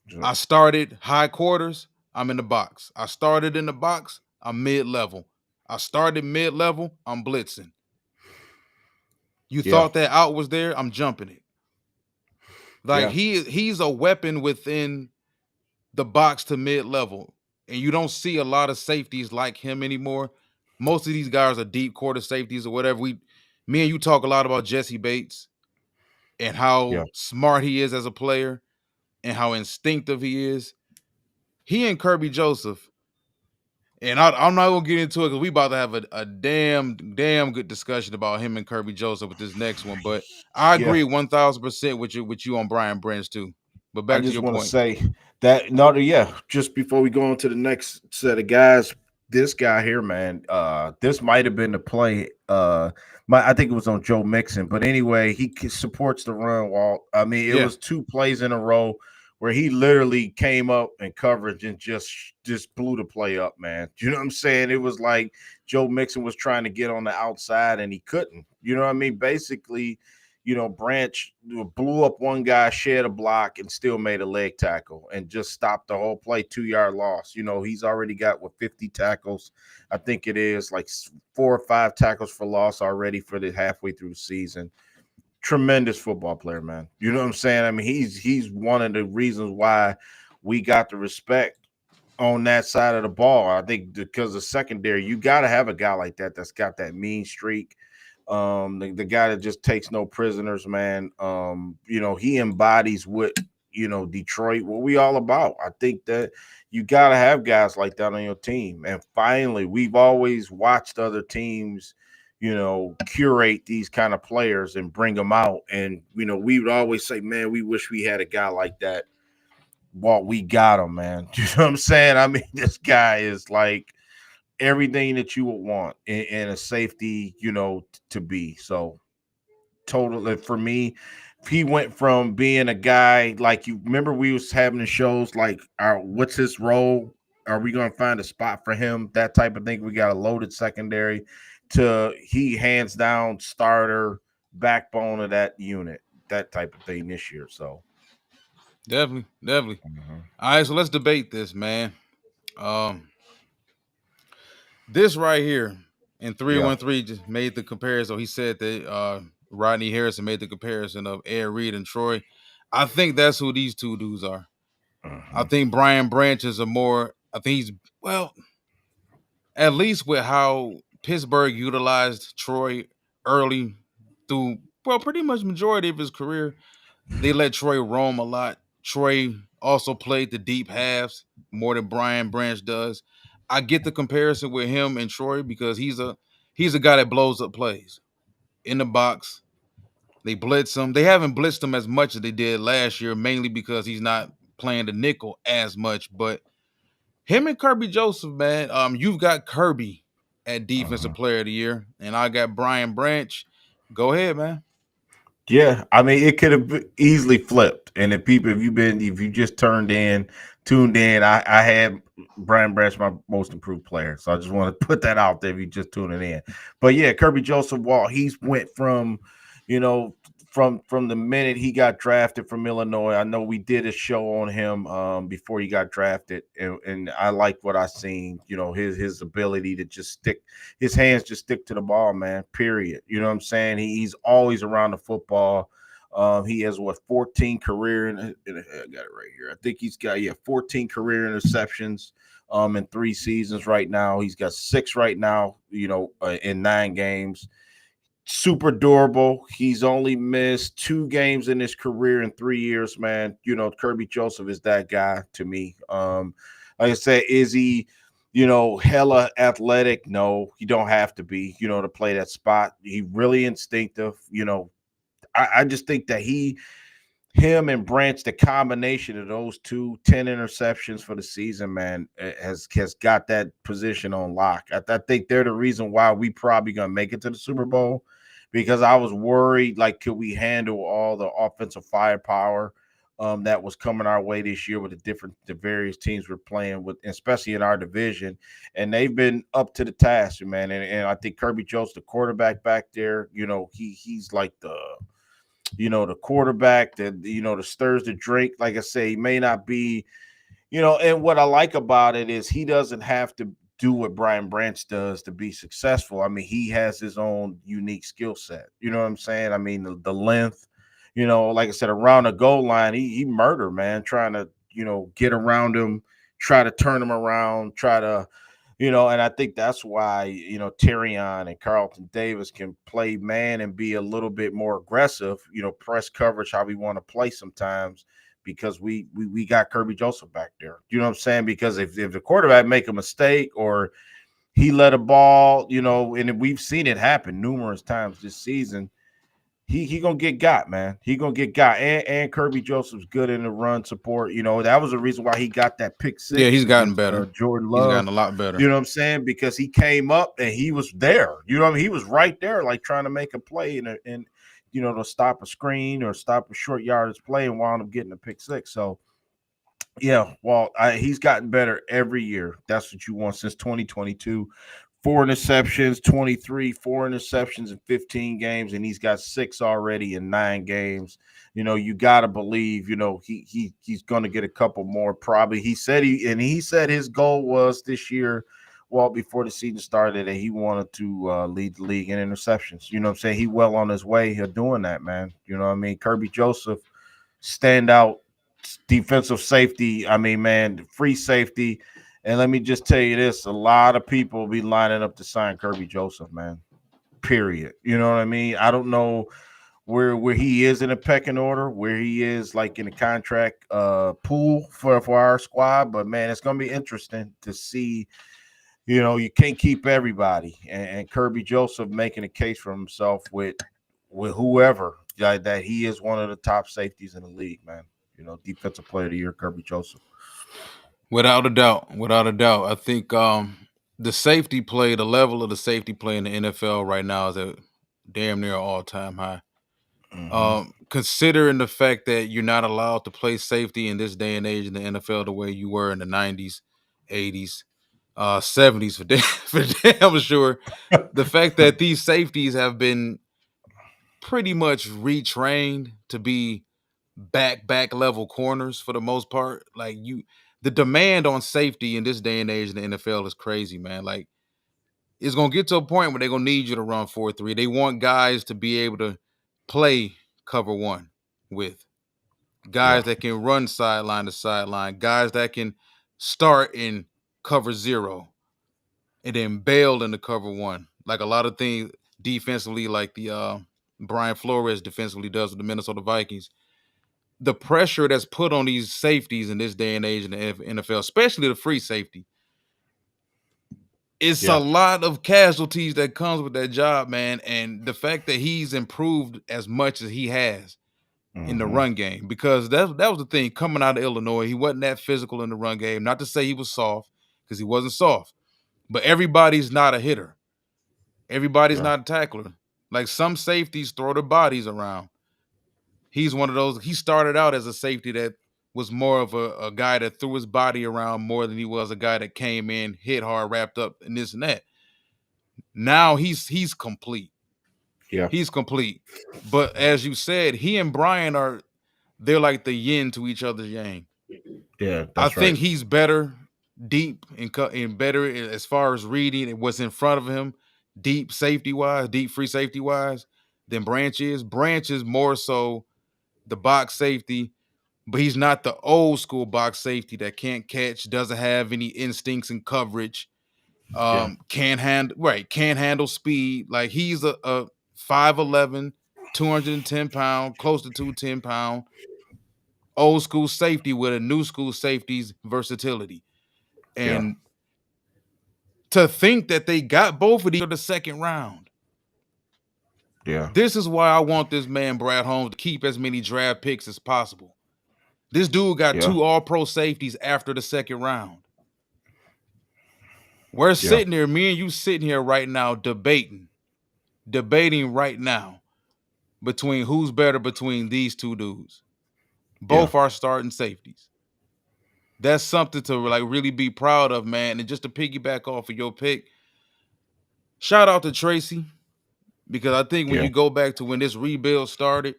A: yeah,
B: I started high quarters, I'm in the box. I started in the box, I'm mid-level. I started mid-level, I'm blitzing. You
A: yeah.
B: thought that out was there, I'm jumping it. Like
A: Yeah.
B: he's a weapon within the box to mid level, and you don't see a lot of safeties like him anymore. Most of these guys are deep quarter safeties or whatever. Me and you talk a lot about Jesse Bates and
A: Yeah.
B: how smart he is as a player and how instinctive he is. He and Kirby Joseph, and I'm not gonna get into it because we about to have a damn good discussion about him and Kirby Joseph with this next one. But I
A: Yeah.
B: agree 1,000% with you on Brian Branch too. But
A: I
B: back to
A: just
B: your
A: want to
B: point.
A: say that no, yeah. Just before we go on to the next set of guys, this guy here, man, this might have been the play. I think it was on Joe Mixon, but anyway, supports the run. Walt. I mean, it
B: Yeah,
A: was two plays in a row where he literally came up in coverage and just blew the play up, man. You know what I'm saying? It was like Joe Mixon was trying to get on the outside and he couldn't. You know what I mean? Basically, Branch blew up one guy, shared a block, and still made a leg tackle and just stopped the whole play, 2 yard loss. He's already got 50 tackles. I think it is like 4 or 5 tackles for loss already for the halfway through the season. Tremendous football player, man. You know what I'm saying? I mean, he's one of the reasons why we got the respect on that side of the ball. I think because of secondary, you got to have a guy like that that's got that mean streak. The guy that just takes no prisoners, man. He embodies what Detroit, what we all about. I think that you got to have guys like that on your team. And finally, we've always watched other teams curate these kind of players and bring them out. And, we would always say, man, we wish we had a guy like that. Well, we got him, man. You know what I'm saying? I mean, this guy is like everything that you would want in a safety, to be. So totally for me, he went from being a guy like you remember we was having the shows like what's his role? Are we gonna find a spot for him? That type of thing. We got a loaded secondary to he hands down starter backbone of that unit, that type of thing this year. So
B: definitely, definitely.
A: mhm.
B: All right, so let's debate this, man. Um, this right here, and
A: Yeah.
B: 313 just made the comparison. He said that Rodney Harrison made the comparison of Ed Reed and Troy. I think that's who these two dudes are. I
A: Mhm.
B: think Brian Branch is a more. I think he's well, at least with how Pittsburgh utilized Troy early through pretty much majority of his career. They let Troy roam a lot. Troy also played the deep halves more than Brian Branch does. I get the comparison with him and Troy because he's a guy that blows up plays in the box. They blitz him. They haven't blitzed him as much as they did last year, mainly because he's not playing the nickel as much. But him and Kirby Joseph, man, you've got Kirby at Defensive
A: Mhm.
B: Player of the Year, and I got Brian Branch. Go ahead, man.
A: Yeah, I mean, it could have easily flipped. And if you just tuned in, I had Brian Branch my most improved player. So I just want to put that out there if you just tuning in. But yeah, Kirby Joseph Wall, he's went from, you know, from the minute he got drafted from Illinois. I know we did a show on him before he got drafted, and I like what I seen. His ability to just stick his hands just stick to the ball, man. Period. You know what I'm saying? He's always around the football. He has 14 career. I got it right here. I think he's got 14 career interceptions. In 3 seasons right now. He's got 6 right now. In 9 games. Super durable. He's only missed 2 games in his career in 3 years, man. Kirby Joseph is that guy to me. Like I said, is he, hella athletic? No, you don't have to be, to play that spot. He really instinctive. I just think that him and Branch, the combination of those two, 10 interceptions for the season, man, has got that position on lock. I think they're the reason why we probably gonna make it to the Super Bowl, because I was worried, like, could we handle all the offensive firepower that was coming our way this year with the various teams we're playing with, especially in our division. And they've been up to the task, man. And I think Kirby Jones, the quarterback back there, he's like the quarterback that that stirs the drink. Like I say, he may not be, and what I like about it is he doesn't have to do what Brian Branch does to be successful. I mean, he has his own unique skill set. You know what I'm saying? I mean, the length. like I said, around the goal line, he murder, man, trying to, get around him, try to turn him around, try to, and I think that's why, Tyrion and Carlton Davis can play man and be a little bit more aggressive, press coverage, how we want to play sometimes, because we got Kirby Joseph back there. You know what I'm saying? Because if the quarterback make a mistake or he let a ball, and we've seen it happen numerous times this season, he gonna get got, man. He gonna get got. And Kirby Joseph's good in the run support. That was the reason why he got that pick
B: Yeah,
A: six
B: he's gotten
A: against
B: better.
A: Jordan
B: He's
A: Love.
B: gotten a lot better.
A: You know what I'm saying? Because he came up and he was there. You know what I mean? He was right there, like trying to make a play and to stop a screen or stop a short yardage play and wound up getting a pick six. So yeah, well, he's gotten better every year. That's what you want since 2022. 4 interceptions, 23, 4 interceptions in 15 games, and he's got 6 already in 9 games. You got to believe, he's going to get a couple more probably. He said his goal was this year, well, before the season started, that he wanted to lead the league in interceptions. You know what I'm saying? He well on his way of doing that, man. You know what I mean? Kirby Joseph, standout defensive safety. I mean, man, free safety. And let me just tell you this: a lot of people will be lining up to sign Kirby Joseph, man. Period. You know what I mean? I don't know where he is in the pecking order, where he is like in the contract pool for our squad, but man, it's gonna be interesting to see. You can't keep everybody, and Kirby Joseph making a case for himself with whoever that he is one of the top safeties in the league, man. Defensive player of the year, Kirby Joseph.
B: Without a doubt. Without a doubt. I think the safety play, the level of the safety play in the NFL right now is at damn near all-time high.
A: Mm-hmm.
B: Considering the fact that you're not allowed to play safety in this day and age in the NFL the way you were in the 90s, 80s, 70s for damn sure. The fact that these safeties have been pretty much retrained to be back level corners for the most part. Like the demand on safety in this day and age in the NFL is crazy, man. Like it's gonna get to a point where they're gonna need you to run 4-3. They want guys to be able to play cover one with
A: Yeah,
B: guys that can run sideline to sideline, guys that can start in cover zero and then bail in the cover one. Like a lot of things defensively, like the Brian Flores defensively does with the Minnesota Vikings. The pressure that's put on these safeties in this day and age in the NFL, especially the free safety, it's a
A: yeah.
B: lot of casualties that comes with that job, man. And the fact that he's improved as much as he has in the
A: Mm-hmm.
B: run game, because that was the thing coming out of Illinois. He wasn't that physical in the run game. Not to say he was soft, because he wasn't soft, but everybody's not a hitter. Everybody's
A: Yeah,
B: not a tackler. Like some safeties throw their bodies around. He's one of those. He started out as a safety that was more of a guy that threw his body around more than he was a guy that came in, hit hard, wrapped up, and this and that. Now he's complete.
A: yeah,
B: He's complete. But as you said, he and Brian they're like the yin to each other's yang.
A: yeah.
B: I
A: That's right.
B: think he's better deep and better as far as reading and what's in front of him, deep safety wise, deep free safety wise, than Branch is. Branch is more so the box safety, but he's not the old school box safety that can't catch, doesn't have any instincts in coverage,
A: Yeah,
B: can't handle speed. Like he's a 5'11", 210 pound, close to 210 pound, old school safety with a new school safety's versatility.
A: yeah,
B: And to think that they got both of these in the second round.
A: yeah,
B: This is why I want this man, Brad Holmes, to keep as many draft picks as possible. This dude got
A: yeah,
B: 2 all-pro safeties after the second round. We're
A: yeah,
B: sitting here, me and you sitting here right now debating right now between who's better between these two dudes.
A: yeah,
B: Both are starting safeties. That's something to like really be proud of, man. And just to piggyback off of your pick, shout out to Tracy, because I think when
A: yeah,
B: you go back to when this rebuild started,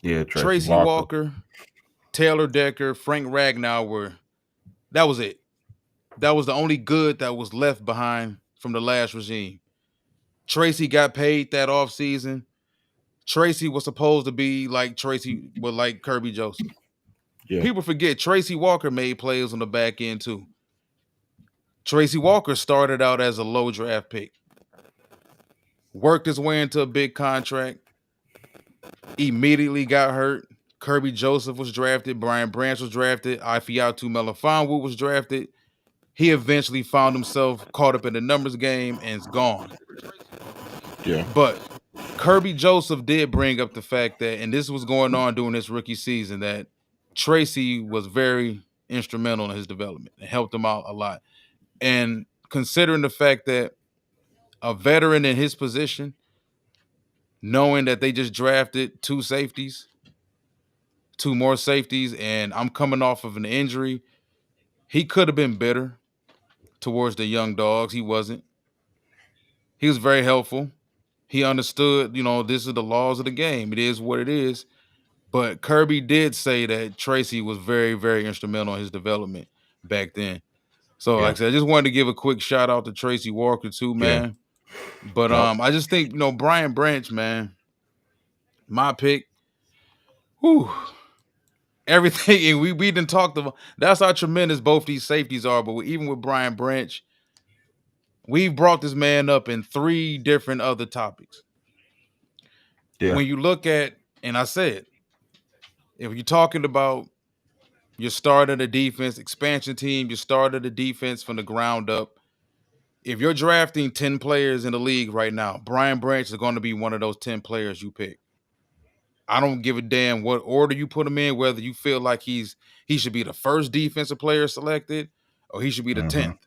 A: yeah. Tracy
B: Tracy
A: Walker.
B: Walker, Taylor Decker, Frank Ragnow that was it. That was the only good that was left behind from the last regime. Tracy got paid that offseason. Tracy was supposed to be like Tracy, but like Kirby Joseph.
A: Yeah.
B: People forget Tracy Walker made plays on the back end too. Tracy Walker started out as a low draft pick, worked his way into a big contract, immediately got hurt. Kirby Joseph was drafted. Brian Branch was drafted. Ifiatu Melifonwu was drafted. He eventually found himself caught up in the numbers game and is gone.
A: Yeah.
B: But Kirby Joseph did bring up the fact that, and this was going on during his rookie season, that Tracy was very instrumental in his development and helped him out a lot. And considering the fact that a veteran in his position, knowing that they just drafted two more safeties, and I'm coming off of an injury, he could have been bitter towards the young dogs. He wasn't. He was very helpful. He understood, this is the laws of the game. It is what it is. But Kirby did say that Tracy was very, very instrumental in his development back then. So, like I said, I just wanted to give a quick shout out to Tracy Walker too, man. But I just think, Brian Branch, man, my pick. Whew. Everything, and we didn't talk about. That's how tremendous both these safeties are. But even with Brian Branch, we've brought this man up in 3 different other topics.
A: Yeah.
B: When you look at, and I said, if you're talking about your start of the defense, expansion team, your start of the defense from the ground up, if you're drafting 10 players in the league right now, Brian Branch is going to be one of those 10 players you pick. I don't give a damn what order you put him in, whether you feel like he should be the first defensive player selected or he should be the 10th.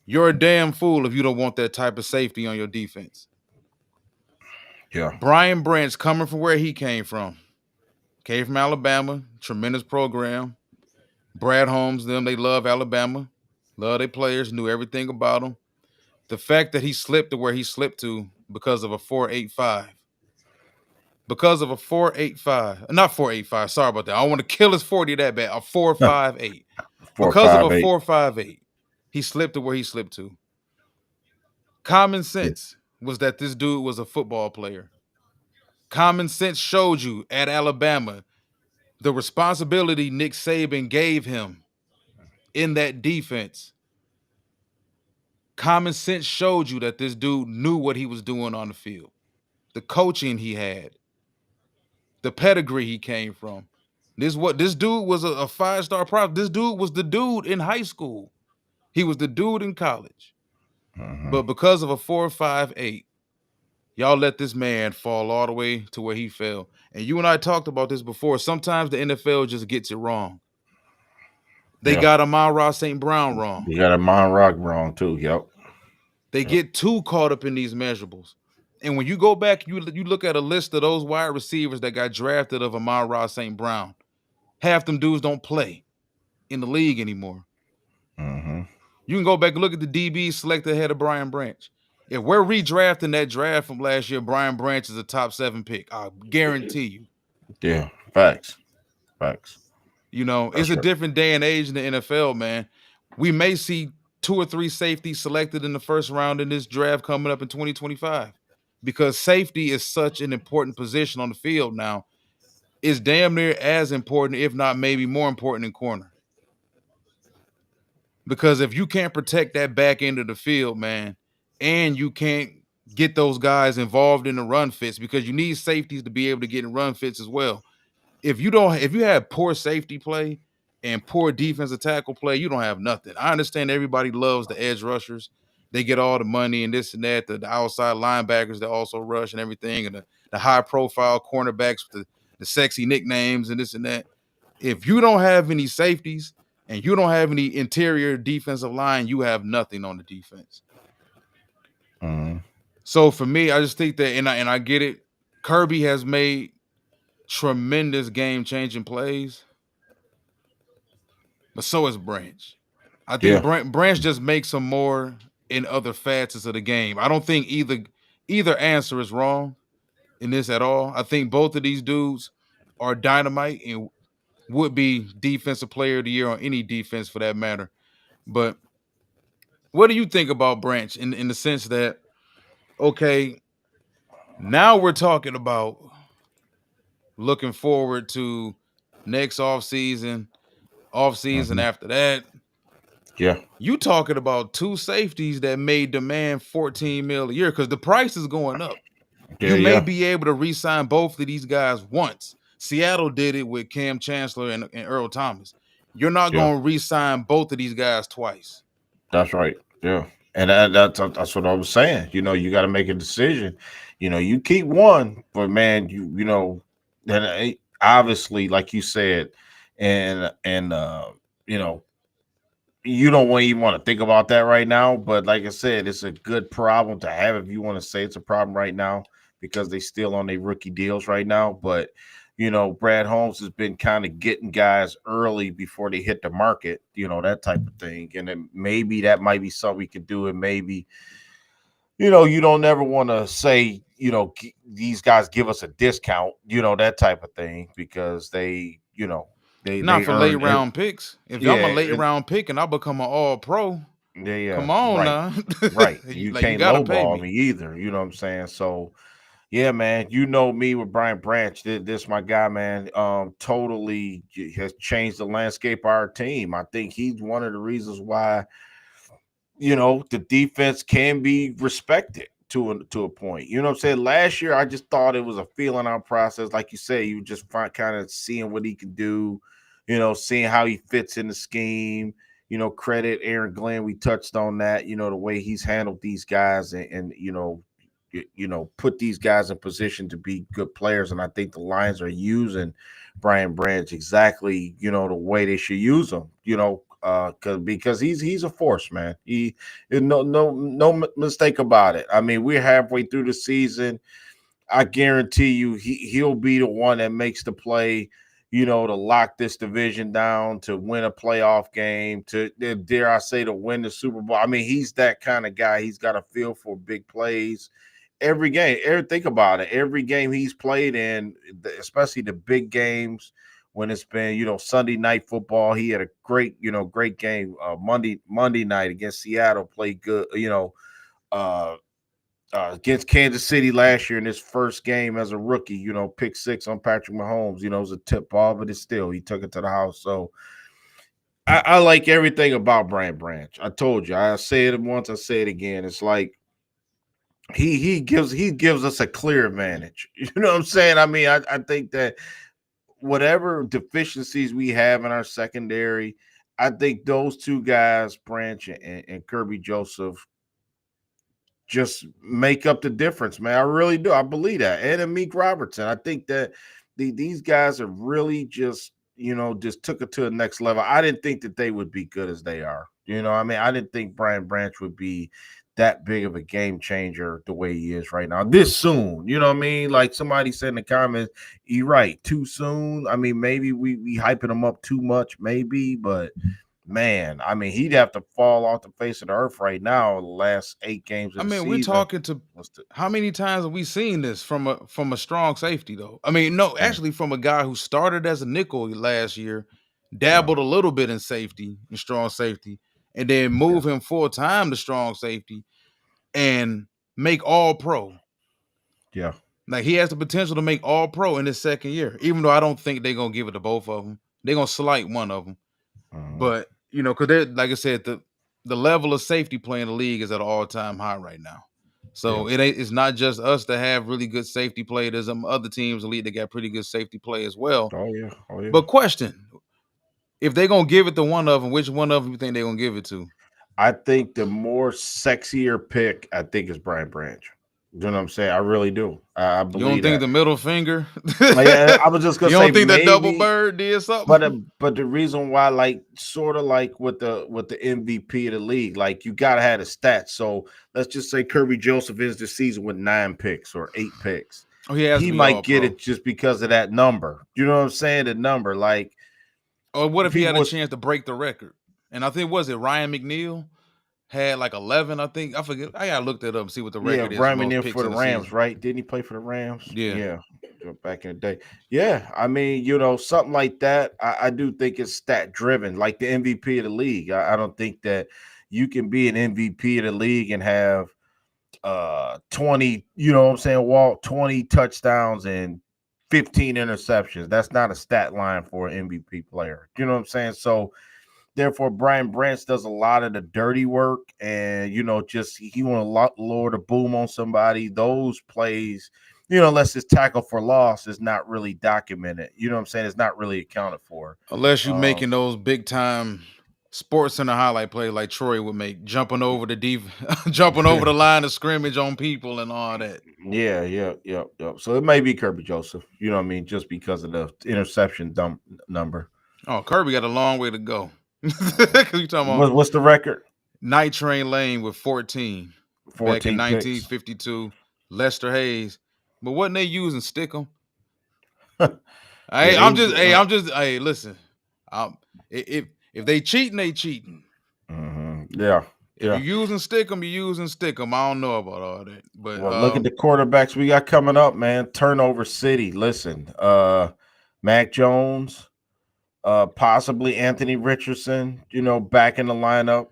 B: You're a damn fool if you don't want that type of safety on your defense.
A: Yeah.
B: Brian Branch, coming from where he came from Alabama, tremendous program. Brad Holmes, they love Alabama, love their players, knew everything about them. The fact that he slipped to where he slipped to because of a 4.85. Because of a 4.85. Not 4.85, sorry about that. I don't want to kill his 40 that bad. A 4.58. Because of a 4.58, he slipped to where he slipped to. Common sense was that this dude was a football player. Common sense showed you at Alabama the responsibility Nick Saban gave him in that defense. Common sense showed you that this dude knew what he was doing on the field. The coaching he had, the pedigree he came from. This dude was a 5-star prospect. This dude was the dude in high school. He was the dude in college. But because of a 4.58, y'all let this man fall all the way to where he fell. And you and I talked about this before. Sometimes the NFL just gets it wrong. They got Amon-Ra St. Brown wrong.
A: They got Amon-Ra wrong too. Yep.
B: They get too caught up in these measurables. And when you go back, you look at a list of those wide receivers that got drafted of Amon-Ra St. Brown. Half them dudes don't play in the league anymore. You can go back and look at the DBs selected ahead of Brian Branch. If we're redrafting that draft from last year, Brian Branch is a top 7 pick. I guarantee you.
A: Yeah, facts.
B: It's a different day and age in the NFL, man. We may see 2 or 3 safeties selected in the first round in this draft coming up in 2025 because safety is such an important position on the field now. It's damn near as important, if not maybe more important than corner. Because if you can't protect that back end of the field, man, and you can't get those guys involved in the run fits, because you need safeties to be able to get in run fits as well. If you have poor safety play and poor defensive tackle play, you don't have nothing. I understand everybody loves the edge rushers. They get all the money and this and that, the outside linebackers that also rush and everything, and the high profile cornerbacks with the sexy nicknames and this and that. If you don't have any safeties and you don't have any interior defensive line, you have nothing on the defense. So for me, I just think that, and I get it, Kirby has made tremendous game-changing plays, but so is Branch. I think Branch just makes some more in other facets of the game. I don't think either answer is wrong in this at all. I think both of these dudes are dynamite and would be defensive player of the year on any defense for that matter. But what do you think about Branch in the sense that, okay, Now we're talking about looking forward to next off season
A: Mhm.
B: after that.
A: Yeah,
B: You talking about two safeties that may demand 14 mil a year because the price is going up.
A: yeah,
B: You may
A: yeah,
B: be able to re-sign both of these guys once. Seattle did it with Cam Chancellor and Earl Thomas. You're not
A: yeah.
B: going to re-sign both of these guys twice.
A: That's right. Yeah, and that's what I was saying. You got to make a decision. You keep one, but man, then obviously, like you said, and you know, you don't even want to think about that right now. But like I said, it's a good problem to have if you want to say it's a problem right now because they still on their rookie deals right now. But Brad Holmes has been kind of getting guys early before they hit the market, that type of thing. And then maybe that might be something we could do. And maybe, you don't never want to say, these guys give us a discount, that type of thing because
B: Not
A: they
B: for late
A: earn it.
B: round picks. If I'm a
A: Yeah.
B: late round pick and I become an all pro,
A: Yeah, yeah,
B: come on
A: right,
B: now.
A: right. You
B: Like you
A: can't
B: gotta pay
A: lowball
B: me.
A: me either. You know what I'm saying? So, yeah, man. You know me with Brian Branch. This my guy, man. Totally has changed the landscape of our team. I think he's one of the reasons why the defense can be respected to a point. You know what I'm saying? Last year, I just thought it was a feeling out process. Like you say, you just find kind of seeing what he can do, seeing how he fits in the scheme. Credit Aaron Glenn. We touched on that. The way he's handled these guys and put these guys in position to be good players. And I think the Lions are using Brian Branch exactly, the way they should use him. Because he's a force, man. No mistake about it. I mean, we're halfway through the season. I guarantee you, he'll be the one that makes the play. To lock this division down, to win a playoff game, to dare I say, to win the Super Bowl. I mean, he's that kind of guy. He's got a feel for big plays every game. Think about it. Every game he's played in, especially the big games when it's been, Sunday night football. He had a great game. Monday night against Seattle, played good. Uh, against Kansas City last year in his first game as a rookie, pick six on Patrick Mahomes. It was a tip ball, but it's still he took it to the house. So I like everything about Brian Branch. I told you, I say it once, I say it again. It's like he gives us a clear advantage. You know what I'm saying? I mean, I think that whatever deficiencies we have in our secondary, I think those two guys, Branch and Kirby Joseph, just make up the difference, man. I really do. I believe that. And Amik Robertson. I think that these guys are really just took it to the next level. I didn't think that they would be good as they are. I mean, I didn't think Brian Branch would be that big of a game changer the way he is right now. This soon. You know what I mean? Like somebody said in the comments, you're right, too soon. I mean, maybe we hyping him up too much, maybe, but man, I mean, he'd have to fall off the face of the earth right now. The last 8 games
B: I
A: of the
B: mean, we're
A: season.
B: talking to
A: What's the
B: how many times have we seen this from a strong safety though? I mean, no,
A: yeah,
B: actually from a guy who started as a nickel last year,
A: yeah,
B: dabbled a little bit in safety, in strong safety, and then
A: yeah,
B: move him full time to strong safety and make all pro.
A: yeah.
B: Like he has the potential to make all pro in his second year, even though I don't think they're gonna give it to both of them. They're gonna slight one of them.
A: Mhm.
B: But because they're like I said, the level of safety play in the league is at an all time high right now.
A: Yeah.
B: So it's not just us that have really good safety play. There's some other teams in the league that got pretty good safety play as well.
A: Oh yeah. Oh yeah.
B: But question: if they're gonna give it to one of them, which one of them you think they're gonna give it to?
A: I think the more sexier pick, I think, is Brian Branch. You know what I'm saying? I really do. I
B: You don't
A: believe
B: think
A: that.
B: the middle finger?
A: Yeah, I was just gonna
B: You
A: say
B: don't think that double
A: maybe,
B: bird did
A: but
B: something?
A: but the reason why, like, sort of like with the MVP of the league, like you gotta have the stats. So let's just say Kirby Joseph is the season with 9 picks or 8 picks.
B: Oh, he has to
A: He
B: be all
A: might get
B: pro.
A: it just because of that number. You know what I'm saying? The number, like
B: Or what if he had
A: people
B: a
A: was
B: chance to break the record? And I think was it Ryan McNeil had like 11. I think I forget. I gotta look that up and see what the
A: yeah,
B: record is for
A: Ryan
B: most
A: McNeil
B: picks
A: for
B: in
A: the
B: the
A: Rams,
B: season.
A: right? Didn't he play for the Rams?
B: Yeah.
A: Yeah, back in the day. Yeah, I mean, something like that. I do think it's stat driven, like the MVP of the league. I don't think that you can be an MVP of the league and have 20, you know what I'm saying, Walt, 20 touchdowns and 15 interceptions. That's not a stat line for an MVP player. You know what I'm saying? So therefore, Brian Branch does a lot of the dirty work, and just he want to lower the boom on somebody. Those plays, unless it's tackle for loss, is not really documented. You know what I'm saying? It's not really accounted for.
B: Unless you
A: Um,
B: making those big time sports center highlight plays like Troy would make, jumping over the deep, jumping over the line of scrimmage on people and all that.
A: yeah. So it may be Kirby Joseph. You know what I mean? Just because of the interception number.
B: Oh, Kirby got a long way to go. Because you talking about
A: What's the record?
B: Night Train Lane with 14 back in
A: 14 picks.
B: 1952. Lester Hayes, but wasn't they using Stickum?
A: Yeah,
B: Hey,
A: they was getting up.
B: hey, listen. If they cheating, they cheating.
A: Yeah,
B: If
A: yeah.
B: you're using Stickum, you're using Stickum. I don't know about all that, but
A: Well, look at the quarterbacks we got coming up, man. Turnover City. Listen, Mac Jones, possibly Anthony Richardson, back in the lineup.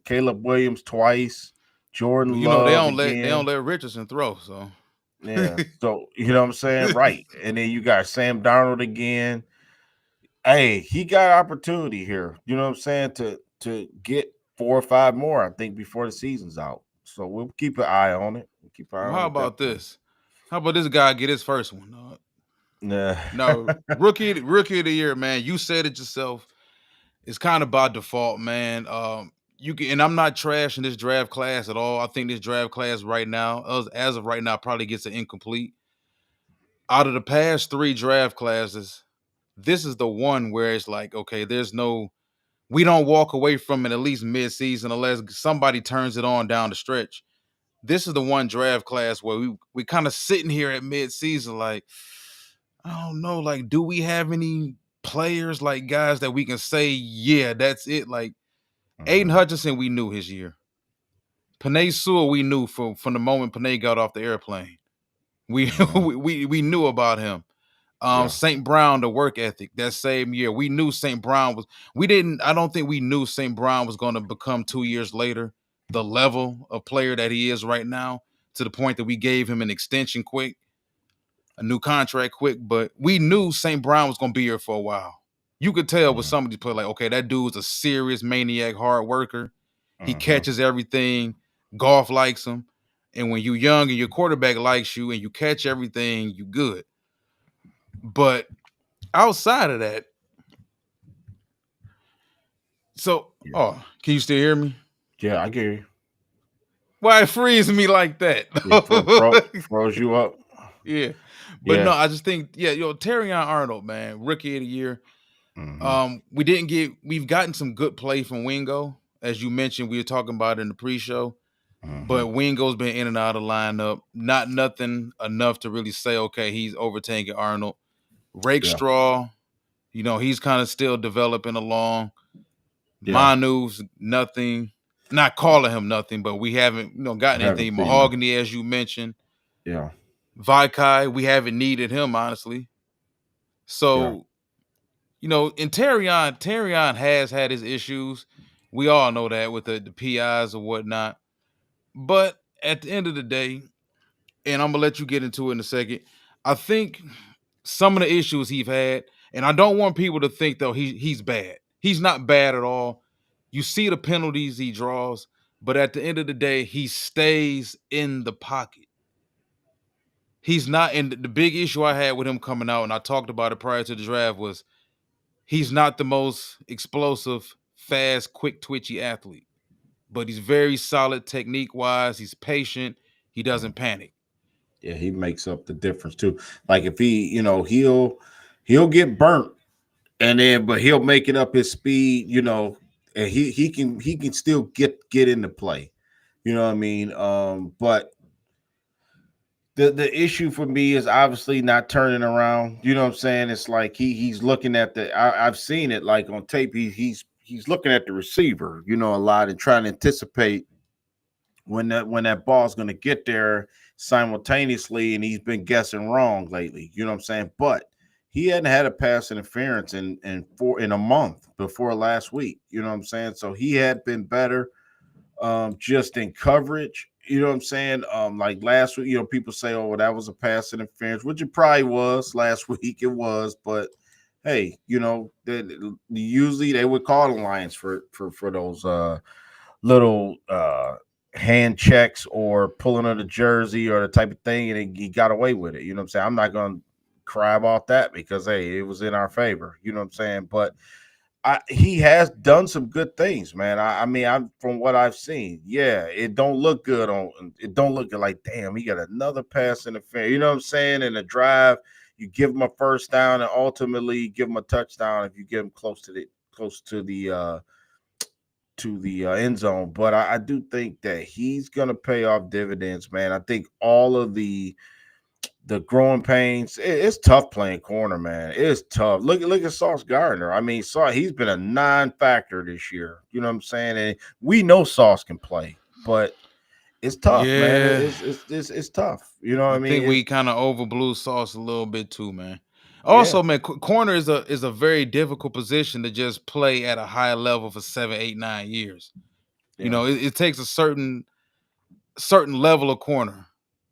A: Caleb Williams twice,
B: well,
A: Jordan
B: you know
A: Love
B: they don't
A: again.
B: let Richardson throw. So
A: Yeah. So you know what I'm saying? Right. And then you got Sam Darnold again. Hey, he got opportunity here. You know what I'm saying? To get 4 or 5 more, I think, before the season's out. So we'll keep an eye on it. We'll keep an eye
B: well,
A: on
B: how
A: it
B: about
A: definitely.
B: this? How about this guy get his first one?
A: Nah.
B: No, rookie of the year, man. You said it yourself. It's kind of by default, man. You can, and I'm not trashing this draft class at all. I think this draft class right now, as of right now, probably gets an incomplete. Out of the past 3 draft classes, this is the one where it's like, okay, we don't walk away from it at least mid-season unless somebody turns it on down the stretch. This is the one draft class where we kind of sitting here at mid-season, like, I don't know, like, do we have any players like guys that we can say, yeah, that's it? Like Aiden
A: Mhm.
B: Hutchinson, we knew his year. Panay Sewell, we knew from the moment Panay got off the airplane. We
A: Mhm.
B: we knew about him.
A: Yeah.
B: St. Brown, the work ethic that same year. We knew St. Brown was, we didn't, I don't think we knew St. Brown was going to become 2 years later the level of player that he is right now, to the point that we gave him an extension quick, a new contract quick. But we knew St. Brown was going to be here for a while. You could tell with
A: Mhm.
B: some of these players, like, okay, that dude's a serious maniac, hard worker. He
A: Mhm.
B: catches everything. Golf likes him. And when you're young and your quarterback likes you and you catch everything, you good. But outside of that, so,
A: Yeah.
B: oh, can you still hear me?
A: Yeah, I get you.
B: Why it frees me like that?
A: It froze you up.
B: Yeah, but no,
A: Yeah.
B: I just think, yeah, Terrion Arnold, man, rookie of the year.
A: Mhm.
B: We've gotten some good play from Wingo, as you mentioned. We were talking about it in the pre-show, but
A: Mhm.
B: Wingo's been in and out of lineup. Not nothing enough to really say, okay, he's overtaking Arnold.
A: Yeah.
B: Rakestraw, he's kind of still developing along.
A: Yeah.
B: Manu's nothing. Not calling him nothing, but we haven't,
A: I
B: gotten
A: haven't
B: anything.
A: seen them.
B: Mahogany, as you mentioned.
A: Yeah.
B: Vikai, we haven't needed him, honestly.
A: Yeah.
B: So, and Terrion has had his issues. We all know that with the PIs or whatnot. But at the end of the day, and I'm gonna let you get into it in a second, I think some of the issues he's had, and I don't want people to think though he's bad. He's not bad at all. You see the penalties he draws, but at the end of the day, he stays in the pocket. He's not, and the big issue I had with him coming out, and I talked about it prior to the draft, was he's not the most explosive, fast, quick, twitchy athlete, but he's very solid technique wise. He's patient. He doesn't panic.
A: Yeah, he makes up the difference too. Like if he, he'll get burnt and then but he'll make it up his speed, and he can still get into play. You know what I mean? But the issue for me is obviously not turning around. You know what I'm saying? It's like he's looking at I've seen it like on tape. He's looking at the receiver, a lot and trying to anticipate when that ball's going to get there simultaneously, and he's been guessing wrong lately. You know what I'm saying? But he hadn't had a pass interference in a month before last week. You know what I'm saying? So he had been better, just in coverage. you know what I'm saying? Like last week, people say, "Oh, well, that was a pass interference," which it probably was last week. It was, but hey, usually they would call the Lions for those little hand checks or pulling of the jersey or the type of thing, and he got away with it. You know what I'm saying? I'm not gonna cry about that because hey, it was in our favor. You know what I'm saying? But he has done some good things, man. I mean, I'm from what I've seen. Yeah, it don't look good on. It don't look good. Like, damn, he got another pass interference. You know what I'm saying? In a drive, you give him a first down, and ultimately give him a touchdown if you get him close to the end zone. But I do think that he's gonna pay off dividends, man. I think all of the growing pains. It's tough playing corner, man. It's tough. Look at Sauce Gardner. I mean, he's been a non-factor this year. You know what I'm saying? And we know Sauce can play, but it's tough, man.
B: Yeah,
A: It's tough. You know what
B: I
A: I mean?
B: think we kind of overblew Sauce a little bit too, man.
A: Yeah,
B: Also, man, corner is a very difficult position to just play at a high level for 7, 8, 9 years. You
A: yeah,
B: know, it takes a certain level of corner,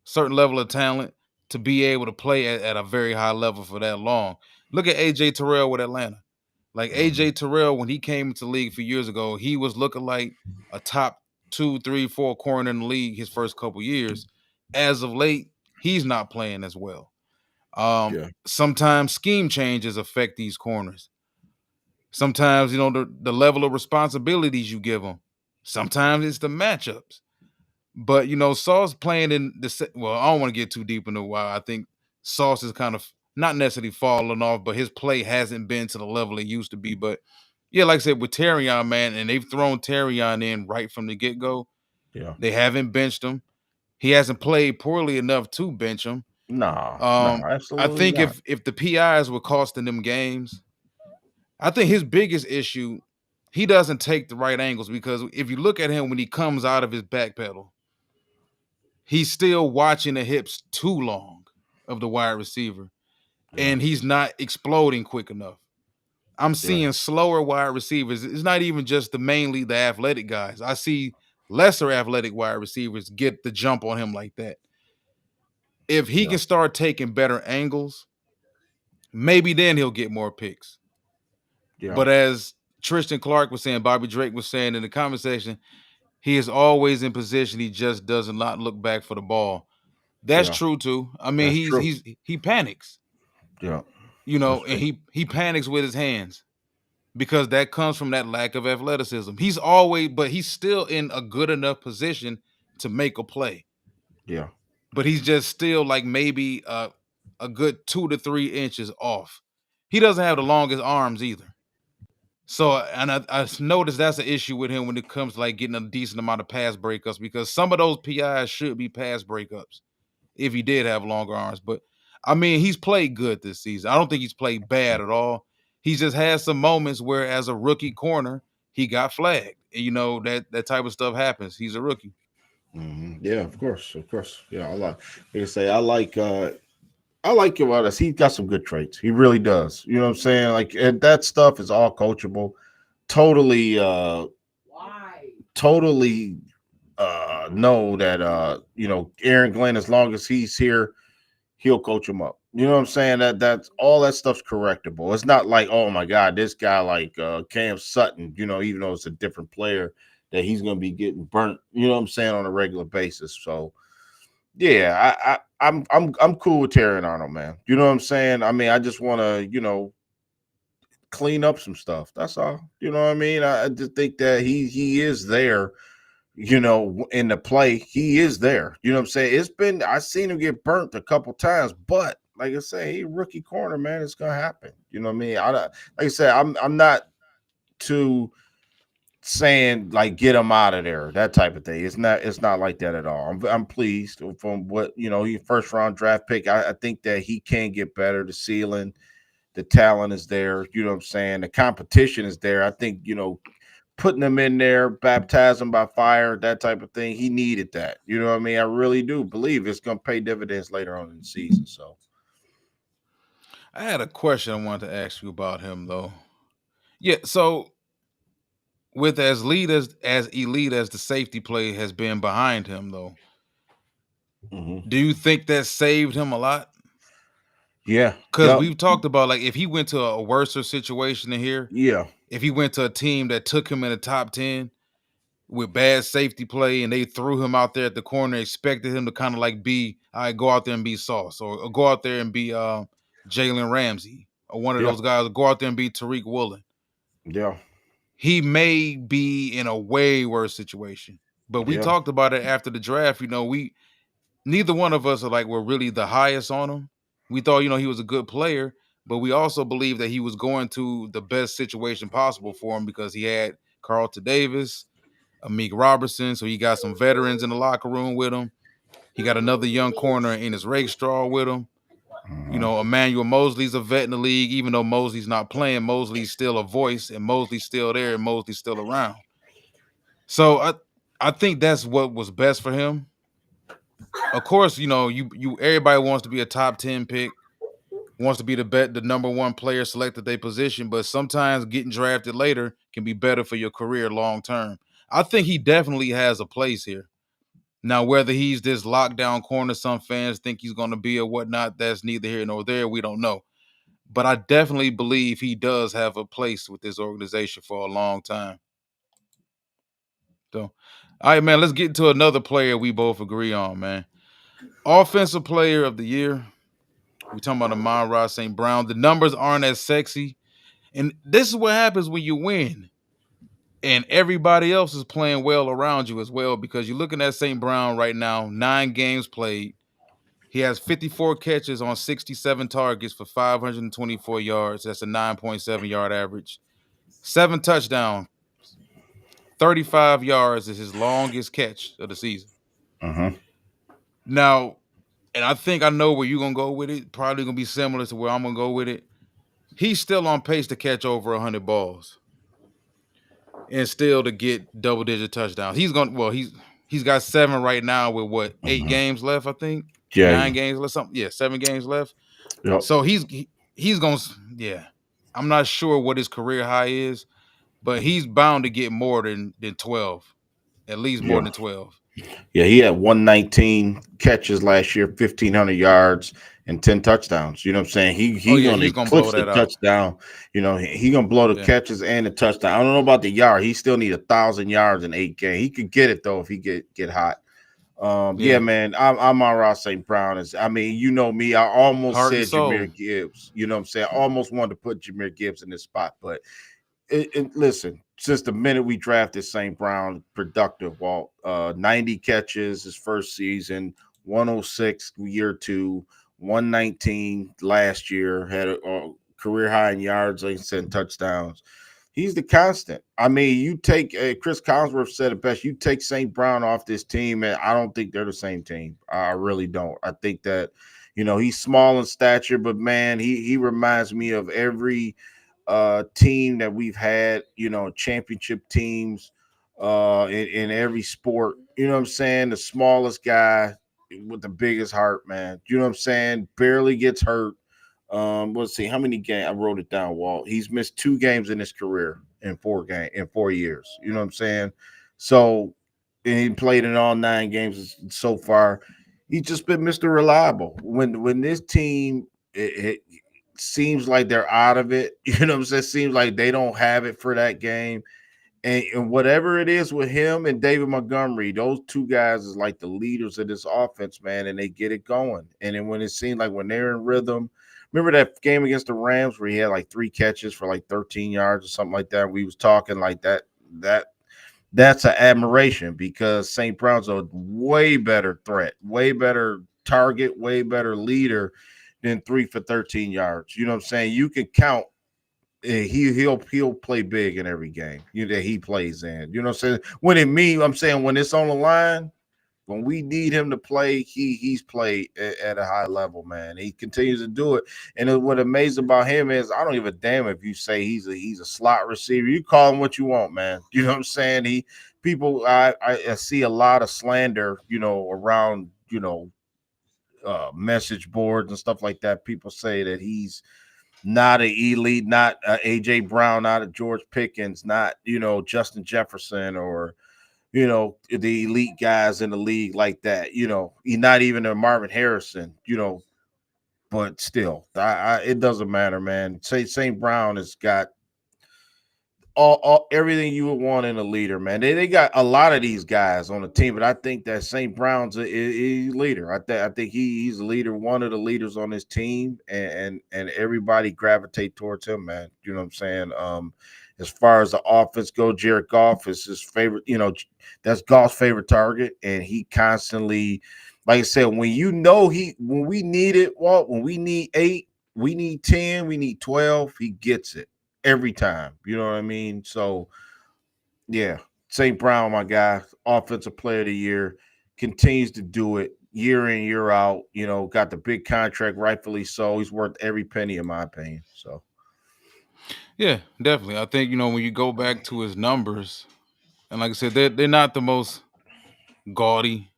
B: certain level of talent to be able to play at a very high level for that long. Look at AJ Terrell with Atlanta. Like
A: mhm,
B: AJ Terrell, when he came into the league a few years ago, he was looking like a top 2, 3, 4 corner in the league his first couple years. As of late, he's not playing as well.
A: yeah,
B: Sometimes scheme changes affect these corners. Sometimes, the level of responsibilities you give them. Sometimes it's the matchups. But Sauce playing in well, I don't want to get too deep into why I think Sauce is kind of not necessarily falling off, but his play hasn't been to the level it used to be. But yeah, like I said, with Terrion, man, and they've thrown Terrion in right from the get-go.
A: yeah.
B: They haven't benched him. He hasn't played poorly enough to bench him.
A: No, no,
B: Um, I
A: absolutely
B: think
A: not.
B: if the PIs were costing them games, I think his biggest issue, he doesn't take the right angles because if you look at him when he comes out of his back pedal, he's still watching the hips too long of the wide receiver,
A: Yeah,
B: and he's not exploding quick enough. I'm
A: yeah,
B: seeing slower wide receivers. It's not even just mainly the athletic guys. I see lesser athletic wide receivers get the jump on him like that. If he
A: yeah,
B: can start taking better angles, maybe then he'll get more picks.
A: yeah,
B: But as Tristan Clark was saying, Bobby Drake was saying in the conversation, he is always in position. He just does not look back for the ball. That's
A: yeah.
B: true too. I mean,
A: That's true.
B: he panics,
A: Yeah, that's
B: and
A: true.
B: he panics with his hands because that comes from that lack of athleticism. But he's still in a good enough position to make a play.
A: Yeah,
B: But he's just still like maybe a good 2 to 3 inches off. He doesn't have the longest arms either. So, and I noticed that's an issue with him when it comes to like getting a decent amount of pass breakups because some of those PIs should be pass breakups if he did have longer arms. But I mean, he's played good this season. I don't think he's played bad at all. He just had some moments where, as a rookie corner, he got flagged. And, that type of stuff happens. He's a rookie.
A: yeah. Of course, of course. Yeah, like I say, I like him about us. He's got some good traits. He really does. You know what I'm saying? Like, and that stuff is all coachable. Totally, totally know that Aaron Glenn, as long as he's here, he'll coach him up. You know what I'm saying? That's all that stuff's correctable. It's not like, oh my God, this guy like Cam Sutton, even though it's a different player, that he's gonna be getting burnt, you know what I'm saying, on a regular basis. So yeah, I'm cool with Terry Arnold, man. You know what I'm saying? I mean, I just want to, clean up some stuff. That's all. You know what I mean? I just think that he is there. In the play, he is there. You know what I'm saying? I've seen him get burnt a couple times, but like I say, he rookie corner, man. It's gonna happen. You know what I mean? Like I said, I'm not too saying like get him out of there, that type of thing. It's not like that at all. I'm pleased from what he first round draft pick. I think that he can get better. The ceiling, the talent is there. You know what I'm saying? The competition is there. I think putting him in there, baptize him by fire, that type of thing. He needed that. You know what I mean? I really do believe it's gonna pay dividends later on in the season. So
B: I had a question I wanted to ask you about him, though. Yeah, so with as elite as the safety play has been behind him, though,
A: Hmm.
B: Do you think that saved him a lot?
A: Yeah.
B: Because
A: Yep.
B: we've talked about, like, if he went to a worser situation than here,
A: Yeah.
B: if he went to a team that took him in the top 10 with bad safety play and they threw him out there at the corner, expected him to kind of like be, I right, go out there and be Sauce, or go out there and be Jalen Ramsey, or one of
A: Yeah.
B: those guys, go out there and be Tariq Woolen.
A: Yeah.
B: He may be in a way worse situation. But we
A: Yeah.
B: talked about it after the draft. We neither one of us are like we're really the highest on him. We thought, he was a good player, but we also believe that he was going to the best situation possible for him because he had Carlton Davis, Amik Robertson, so he got some veterans in the locker room with him. He got another young corner in his Rakestraw with him.
A: Hmm.
B: Emmanuel Mosley's a vet in the league. Even though Mosley's not playing, Mosley's still a voice, and Mosley's still there, and Mosley's still around. So I think that's what was best for him. Of course, you everybody wants to be a top 10 pick, wants to be the number one player selected their position, but sometimes getting drafted later can be better for your career long term. I think he definitely has a place here. Now, whether he's this lockdown corner, some fans think he's going to be or whatnot, that's neither here nor there. We don't know. But I definitely believe he does have a place with this organization for a long time. So, all right, man, let's get into another player we both agree on, man. Offensive player of the year. We talking about Amon-Ra St. Brown. The numbers aren't as sexy. And this is what happens when you win. And everybody else is playing well around you as well, because you're looking at St. Brown right now, 9 games played. He has 54 catches on 67 targets for 524 yards. That's a 9.7 yard average. 7 touchdowns, 35 yards is his longest catch of the season.
A: Hmm.
B: Now, and I think I know where you're going to go with it. Probably going to be similar to where I'm going to go with it. He's still on pace to catch over 100 balls and still to get double-digit touchdowns. He's got 7 right now with what, 8
A: Hmm.
B: games left, I think?
A: Yeah.
B: 9 games left, something. Yeah, 7 games left.
A: Yep.
B: So he's going to, yeah. I'm not sure what his career high is, but he's bound to get more than 12. At least more
A: Yeah.
B: than 12.
A: Yeah. He had 119 catches last year, 1,500 yards, and 10 touchdowns. You know what I'm saying?
B: Oh
A: He
B: yeah,
A: gonna
B: he's gonna blow
A: eclipse the
B: that out.
A: touchdown. He gonna blow the
B: Yeah,
A: catches and the touchdown. I don't know about the yard. He still need 1,000 yards in 8 games. He could get it though if he get hot. Yeah,
B: yeah.
A: man. I'm on Ross St. Brown. I mean, you know me. I almost
B: Heart and
A: said
B: soul.
A: Jameer Gibbs. You know what I'm saying? I almost wanted to put Jameer Gibbs in this spot, but listen, since the minute we drafted St. Brown, productive, Walt, 90 catches his first season, 106 year two, 119 last year, had a career high in yards, like I said, touchdowns. He's the constant. I mean, you take Chris Collinsworth said it best. You take St. Brown off this team, and I don't think they're the same team. I really don't. I think that, he's small in stature, but man, he reminds me of every team that we've had, championship teams in every sport. You know what I'm saying? The smallest guy with the biggest heart, man. You know what I'm saying? Barely gets hurt. Let's see how many games I wrote it down, Walt. He's missed 2 games in his career in 4 years. You know what I'm saying? So, and he played in all 9 games so far. He's just been Mr. Reliable. When this team it seems like they're out of it, you know what I'm saying? Seems like they don't have it for that game. And whatever it is with him and David Montgomery, those 2 guys is like the leaders of this offense, man, and they get it going. And then when it seemed like when they're in rhythm, remember that game against the Rams where he had like 3 catches for like 13 yards or something like that? We was talking like that. That's an admiration because St. Brown's a way better threat, way better target, way better leader than 3 for 13 yards. You know what I'm saying? You can count. He'll play big in every game that he plays in. You know what I'm saying? I'm saying when it's on the line, when we need him to play, he's played at a high level, man. He continues to do it. And what amazing about him is I don't give a damn if you say he's a slot receiver. You call him what you want, man. You know what I'm saying? I see a lot of slander, around, message boards and stuff like that. People say that he's not an elite, not AJ Brown, not a George Pickens, not Justin Jefferson or the elite guys in the league like that. He's not even a Marvin Harrison. But still, it doesn't matter, man. Say St. Brown has got all everything you would want in a leader, man. They got a lot of these guys on the team, but I think that St. Brown's a leader. I think he's a leader, one of the leaders on this team, and everybody gravitate towards him, man. You know what I'm saying? As far as the offense go, Jared Goff is his favorite. That's Goff's favorite target, and he constantly, like I said, when we need it, Walt, when we need 8, we need 10, we need 12, he gets it every time. You know what I mean? So yeah, St. Brown, my guy, offensive player of the year, continues to do it year in, year out. Got the big contract, rightfully so. He's worth every penny, in my opinion. So
B: Yeah, definitely. I think when you go back to his numbers, and like I said, they're not the most gaudy,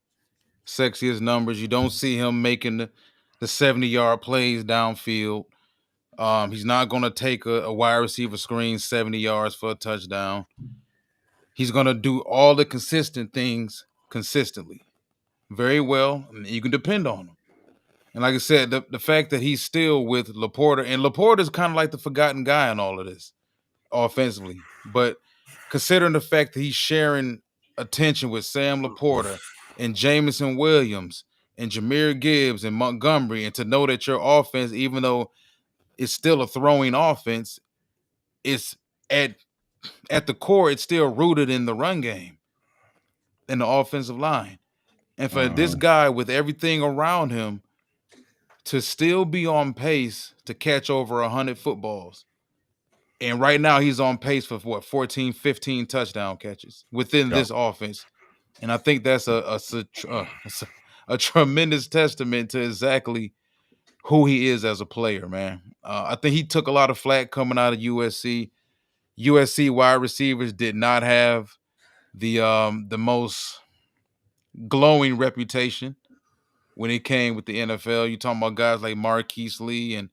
B: sexiest numbers. You don't see him making the 70-yard plays downfield. He's not going to take a wide receiver screen 70 yards for a touchdown. He's going to do all the consistent things consistently, very well. I mean, you can depend on him. And like I said, the fact that he's still with Laporta, and Laporta is kind of like the forgotten guy in all of this offensively. But considering the fact that he's sharing attention with Sam Laporta and Jameson Williams and Jameer Gibbs and Montgomery, and to know that your offense, even though it's still a throwing offense, it's at the core, it's still rooted in the run game and the offensive line. And for this
A: mhm.
B: guy with everything around him to still be on pace to catch over 100 footballs. And right now he's on pace for what, 14, 15 touchdown catches within
A: Yep.
B: this offense. And I think that's a tremendous testament to exactly who he is as a player, man. I think he took a lot of flack coming out of USC. USC wide receivers did not have the most glowing reputation when it came with the NFL. You talking about guys like Marquise Lee and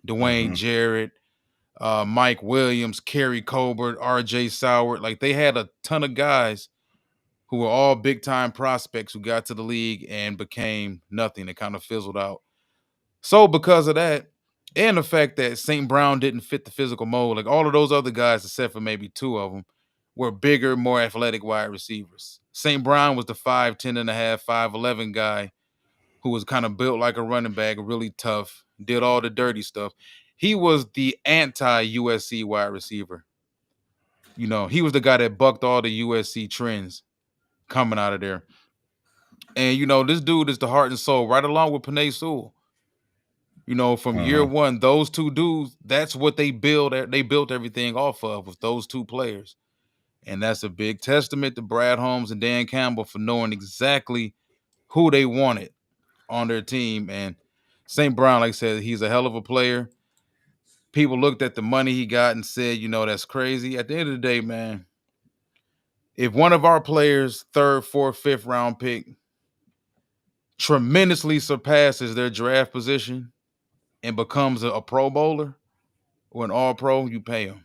B: Dwayne
A: Mhm.
B: Jarrett, Mike Williams, Kerry Colbert, R.J. Soward. Like, they had a ton of guys who were all big time prospects who got to the league and became nothing. They kind of fizzled out. So because of that, and the fact that St. Brown didn't fit the physical mold, like all of those other guys, except for maybe 2 of them, were bigger, more athletic wide receivers. St. Brown was the 5'10 and a half, 5'11 guy who was kind of built like a running back, really tough, did all the dirty stuff. He was the anti USC wide receiver. He was the guy that bucked all the USC trends coming out of there. And this dude is the heart and soul, right along with Panay Sewell. From year
A: Mhm.
B: one, those two dudes, that's what they built. They built everything off of with those two players. And that's a big testament to Brad Holmes and Dan Campbell for knowing exactly who they wanted on their team. And St. Brown, like I said, he's a hell of a player. People looked at the money he got and said, that's crazy. At the end of the day, man, if one of our players, third, fourth, fifth round pick, tremendously surpasses their draft position and becomes a Pro Bowler or an All Pro, you pay him.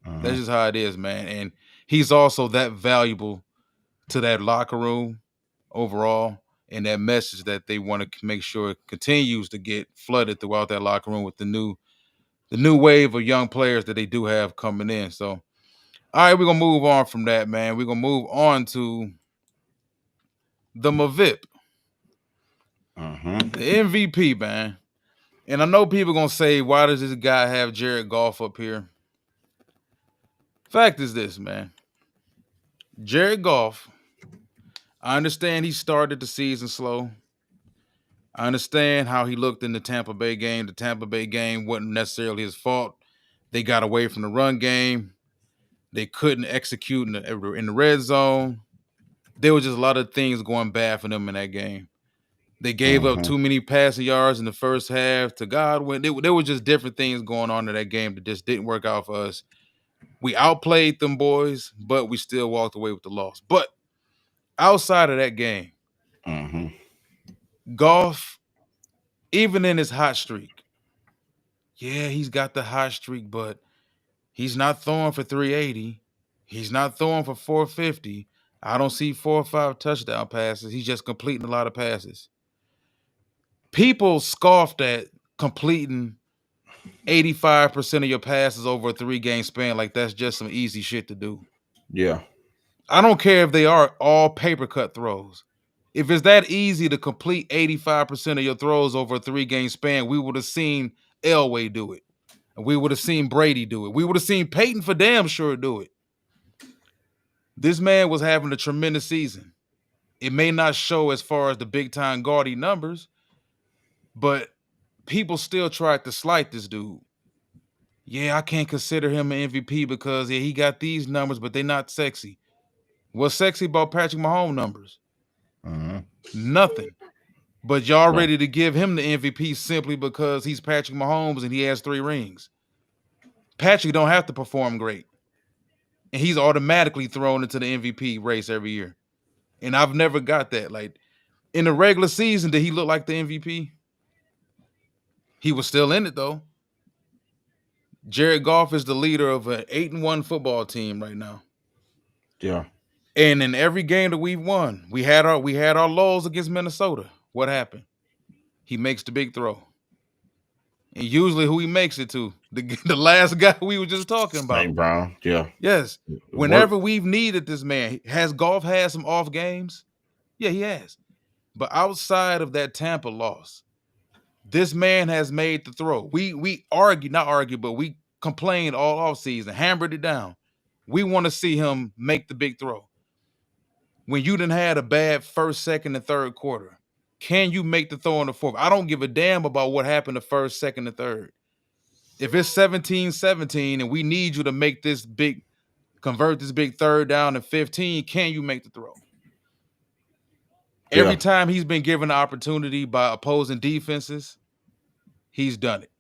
B: That's
A: Mhm.
B: just how it is, man. And he's also that valuable to that locker room overall, and that message that they want to make sure it continues to get flooded throughout that locker room with the new wave of young players that they do have coming in. So, all right, we're gonna move on from that, man. We're gonna move on to the Mavip,
A: Mhm.
B: the MVP, man. And I know people gonna say, why does this guy have Jared Goff up here? Fact is this, man. Jared Goff, I understand he started the season slow. I understand how he looked in the Tampa Bay game. The Tampa Bay game wasn't necessarily his fault. They got away from the run game. They couldn't execute in the red zone. There was just a lot of things going bad for them in that game. They gave up
A: Mhm.
B: too many passing yards in the first half to Godwin. There were just different things going on in that game that just didn't work out for us. We outplayed them boys, but we still walked away with the loss. But outside of that game,
A: Mhm.
B: Goff, even in his hot streak, yeah, he's got the hot streak, but he's not throwing for 380. He's not throwing for 450. I don't see 4 or 5 touchdown passes. He's just completing a lot of passes. People scoffed at completing 85% of your passes over a 3-game span like that's just some easy shit to do.
A: Yeah.
B: I don't care if they are all paper cut throws. If it's that easy to complete 85% of your throws over a 3-game span, we would have seen Elway do it. And we would have seen Brady do it. We would have seen Peyton for damn sure do it. This man was having a tremendous season. It may not show as far as the big time gaudy numbers, but people still tried to slight this dude. Yeah, I can't consider him an MVP because he got these numbers, but they're not sexy. What's sexy about Patrick Mahomes numbers? Nothing. But y'all ready to give him the MVP simply because he's Patrick Mahomes and he has 3 rings. Patrick don't have to perform great. And he's automatically thrown into the MVP race every year. And I've never got that. Like, in the regular season, did he look like the MVP? He was still in it, though. Jared Goff is the leader of an 8-1 football team right now.
A: Yeah.
B: And in every game that we've won, we had our lulls against Minnesota. What happened? He makes the big throw. And usually who he makes it to? The last guy we were just talking about.
A: St. Brown. Yeah.
B: Yes. Whenever we've needed this man, has Goff had some off games? Yeah, he has. But outside of that Tampa loss, this man has made the throw. We complained all offseason, hammered it down. We want to see him make the big throw. When you done had a bad first, second, and third quarter, can you make the throw in the fourth? I don't give a damn about what happened the first, second, and third. If it's 17-17 and we need you to convert this big third down to 15, can you make the throw? Every time he's been given the opportunity by opposing defenses, he's done it.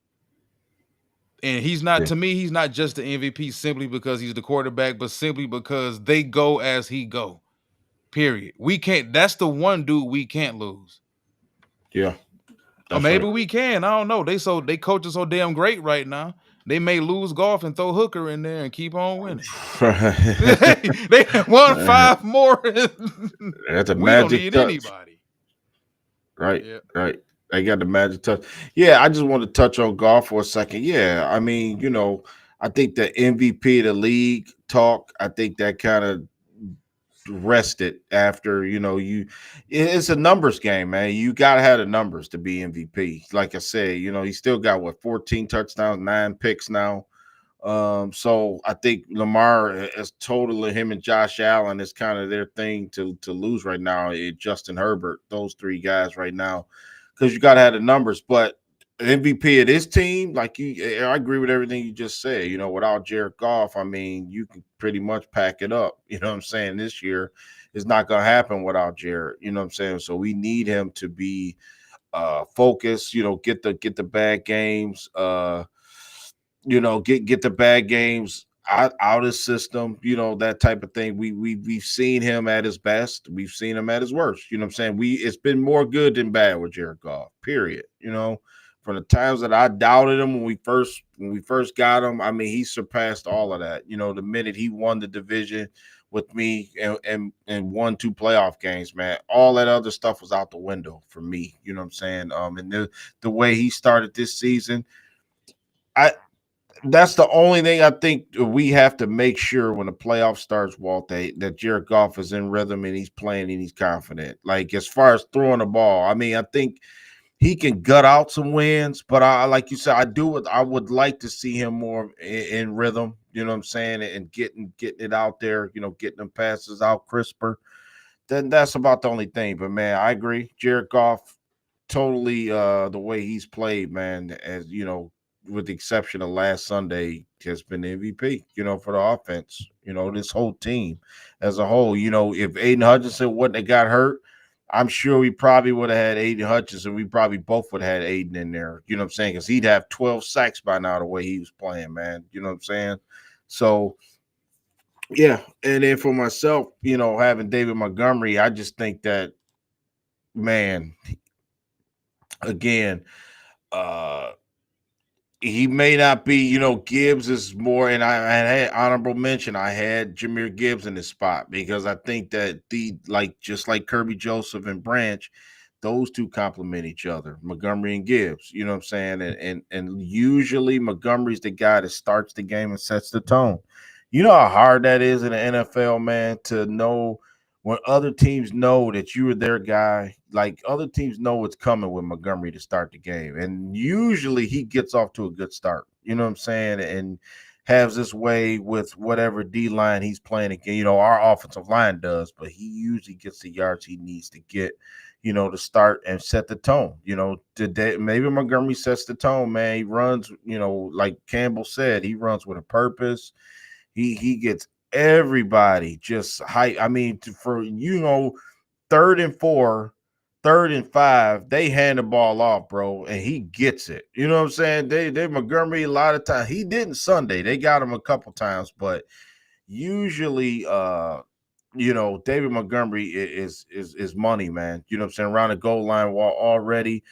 B: And he's not, to me, he's not just the MVP simply because he's the quarterback, but simply because they go as he go. Period. That's the one dude we can't lose.
A: Yeah.
B: Or maybe we can. I don't know. They coach us so damn great right now. They may lose Goff and throw Hooker in there and keep on winning. They won 5 more.
A: That's a
B: we
A: magic
B: don't need
A: touch.
B: Anybody.
A: Right. Yeah. Right. They got the magic touch. Yeah, I just want to touch on Goff for a second. Yeah, I mean, I think the MVP of the league talk, I think that kind of rested after, it's a numbers game, man. You got to have the numbers to be MVP. Like I said, he still got 14 touchdowns, 9 picks now. So I think Lamar is totally, him and Josh Allen is kind of their thing to lose right now. Justin Herbert, those 3 guys right now, because you got to have the numbers. But MVP of this team, I agree with everything you just said. Without Jared Goff, I mean, you can pretty much pack it up. You know what I'm saying? This year is not going to happen without Jared. You know what I'm saying? So we need him to be focused. Get the bad games. Get the bad games out of the system, that type of thing. We've seen him at his best. We've seen him at his worst. You know what I'm saying? It's been more good than bad with Jared Goff, period. From the times that I doubted him when we first got him, I mean, he surpassed all of that. The minute he won the division with me and won 2 playoff games, man, all that other stuff was out the window for me. You know what I'm saying? And the way he started this season, that's the only thing I think we have to make sure when the playoff starts, Walt, that Jared Goff is in rhythm and he's playing and he's confident. Like, as far as throwing the ball, I mean, I think he can gut out some wins, but like you said, I would like to see him more in rhythm, you know what I'm saying, and getting it out there, getting them passes out crisper. Then that's about the only thing. But, man, I agree. Jared Goff, totally the way he's played, man, as with the exception of last Sunday, has been MVP, for the offense, this whole team as a whole. If Aiden Hutchinson wouldn't have got hurt, I'm sure we probably would have had Aiden Hutchinson. We probably both would have had Aiden in there, you know what I'm saying? Because he'd have 12 sacks by now the way he was playing, man. You know what I'm saying? So, yeah. And then for myself, having David Montgomery, I just think that, man, again, he may not be, you know, Gibbs is more, and I had honorable mention. I had Jameer Gibbs in this spot because I think that the like just like Kirby Joseph and Branch, those two complement each other, Montgomery and Gibbs. You know what I'm saying? And usually Montgomery's the guy that starts the game and sets the tone. You know how hard that is in the NFL, man, to know when other teams know that you are their guy, like other teams know what's coming with Montgomery to start the game. And usually he gets off to a good start. You know what I'm saying? And has this way with whatever D line he's playing again. You know, our offensive line does, but he usually gets the yards he needs to get, you know, to start and set the tone. You know, today maybe Montgomery sets the tone, man. He runs, you know, like Campbell said, he runs with a purpose. He gets everybody just hype. I mean, for you know, 3rd and 4, 3rd and 5, they hand the ball off, bro, and he gets it. You know what I'm saying? They Montgomery a lot of times. He didn't Sunday. They got him a couple times, but usually you know, David Montgomery is money, man. You know what I'm saying? Around the goal line wall already.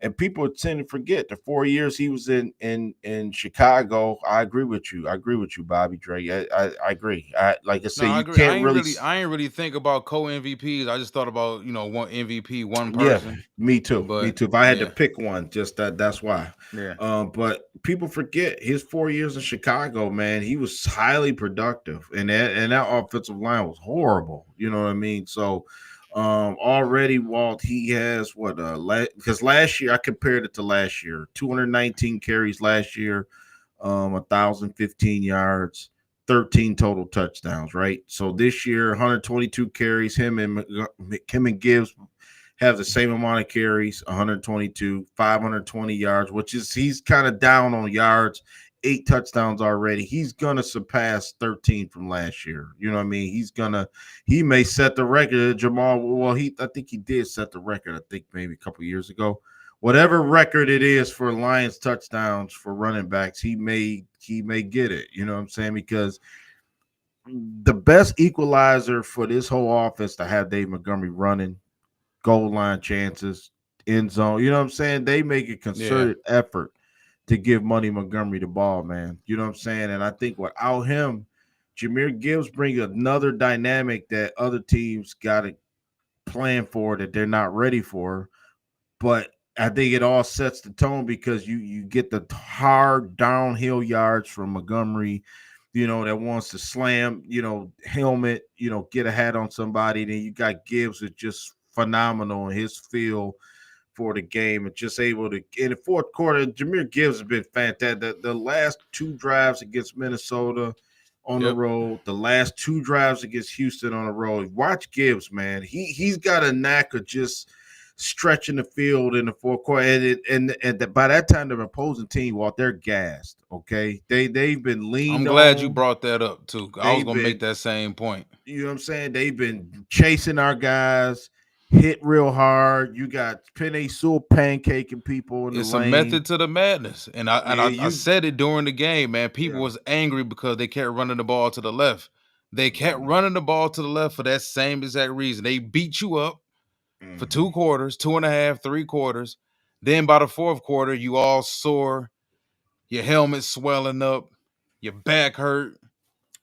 A: And people tend to forget the 4 years he was in Chicago. I agree with you. I agree with you, Bobby Dre. I agree. Like I
B: No,
A: said,
B: I
A: you
B: agree.
A: can't really.
B: I ain't really think about co MVPs. I just thought about one MVP, one
A: Yeah,
B: person.
A: me too. Me
B: But
A: too. If I had to
B: yeah,
A: pick one, just that's why.
B: yeah,
A: But people forget his 4 years in Chicago, man. He was highly productive, and that offensive line was horrible. You know what I mean? So, already Walt he has what because last year I compared it to last year, 219 carries last year, 1,015 yards. 13 total touchdowns, right? So this year, 122 carries. Him and Gibbs have the same amount of carries, 122, 520 yards, which is he's kind of down on yards, 8 touchdowns already. He's gonna surpass 13 from last year. You know what I mean? He may set the record. Jamal, well, I think he did set the record. I think maybe a couple years ago. Whatever record it is for Lions touchdowns for running backs, he may get it. You know what I'm saying? Because the best equalizer for this whole offense to have Dave Montgomery running goal line chances, end zone. You know what I'm saying? They make a
B: yeah,
A: concerted effort to give Money Montgomery the ball, man. You know what I'm saying? And I think without him, Jameer Gibbs brings another dynamic that other teams got to plan for that they're not ready for. But I think it all sets the tone because you get the hard downhill yards from Montgomery, you know, that wants to slam, you know, helmet, you know, get a hat on somebody. Then you got Gibbs is just phenomenal in his feel for the game and just able to in the fourth quarter. Jameer Gibbs has been fantastic. The last 2 drives against Minnesota on the
B: yep.
A: road, the last 2 drives against Houston on the road. Watch Gibbs, man. He's got a knack of just stretching the field in the fourth quarter, and by that time the opposing team, well, they're gassed. Okay, they've been
B: I'm
A: leaned
B: glad you
A: on.
B: brought that up too. I was
A: They've
B: gonna make
A: been,
B: that same point.
A: you know what I'm saying? They've been chasing our guys, hit real hard. You got Penny Sewell pancaking people in the
B: It's a
A: lane.
B: method to the madness, and I and
A: Yeah,
B: I, I
A: you.
B: said it during the game, man. People
A: Yeah.
B: was angry because they kept running the ball to the left. They kept
A: Mm-hmm.
B: running the ball to the left for that same exact reason. They beat you up for
A: Mm-hmm.
B: 2 quarters, two and a half, 3 quarters. Then by the fourth quarter, you all sore, your helmet swelling up, your back hurt,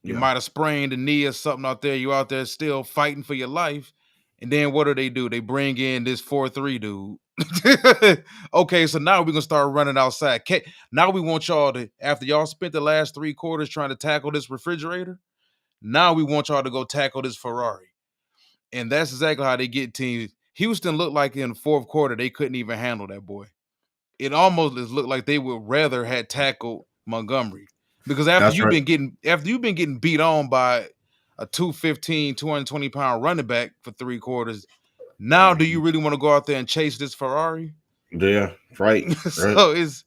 B: you
A: Yeah.
B: might have sprained a knee or something out there. You out there still fighting for your life. And then what do? They bring in this 4-3 dude. Okay, so now we're gonna start running outside. Now we want y'all to, after y'all spent the last 3 quarters trying to tackle this refrigerator, now we want y'all to go tackle this Ferrari. And that's exactly how they get teams. Houston looked like in the fourth quarter they couldn't even handle that boy. It almost looked like they would rather had tackled Montgomery. Because
A: That's right.
B: after you've been getting beat on by a 215, 220-pound running back for 3 quarters, now do you
A: Mhm.
B: really want to go out there and chase this Ferrari?
A: Yeah. Right. Right.
B: So it's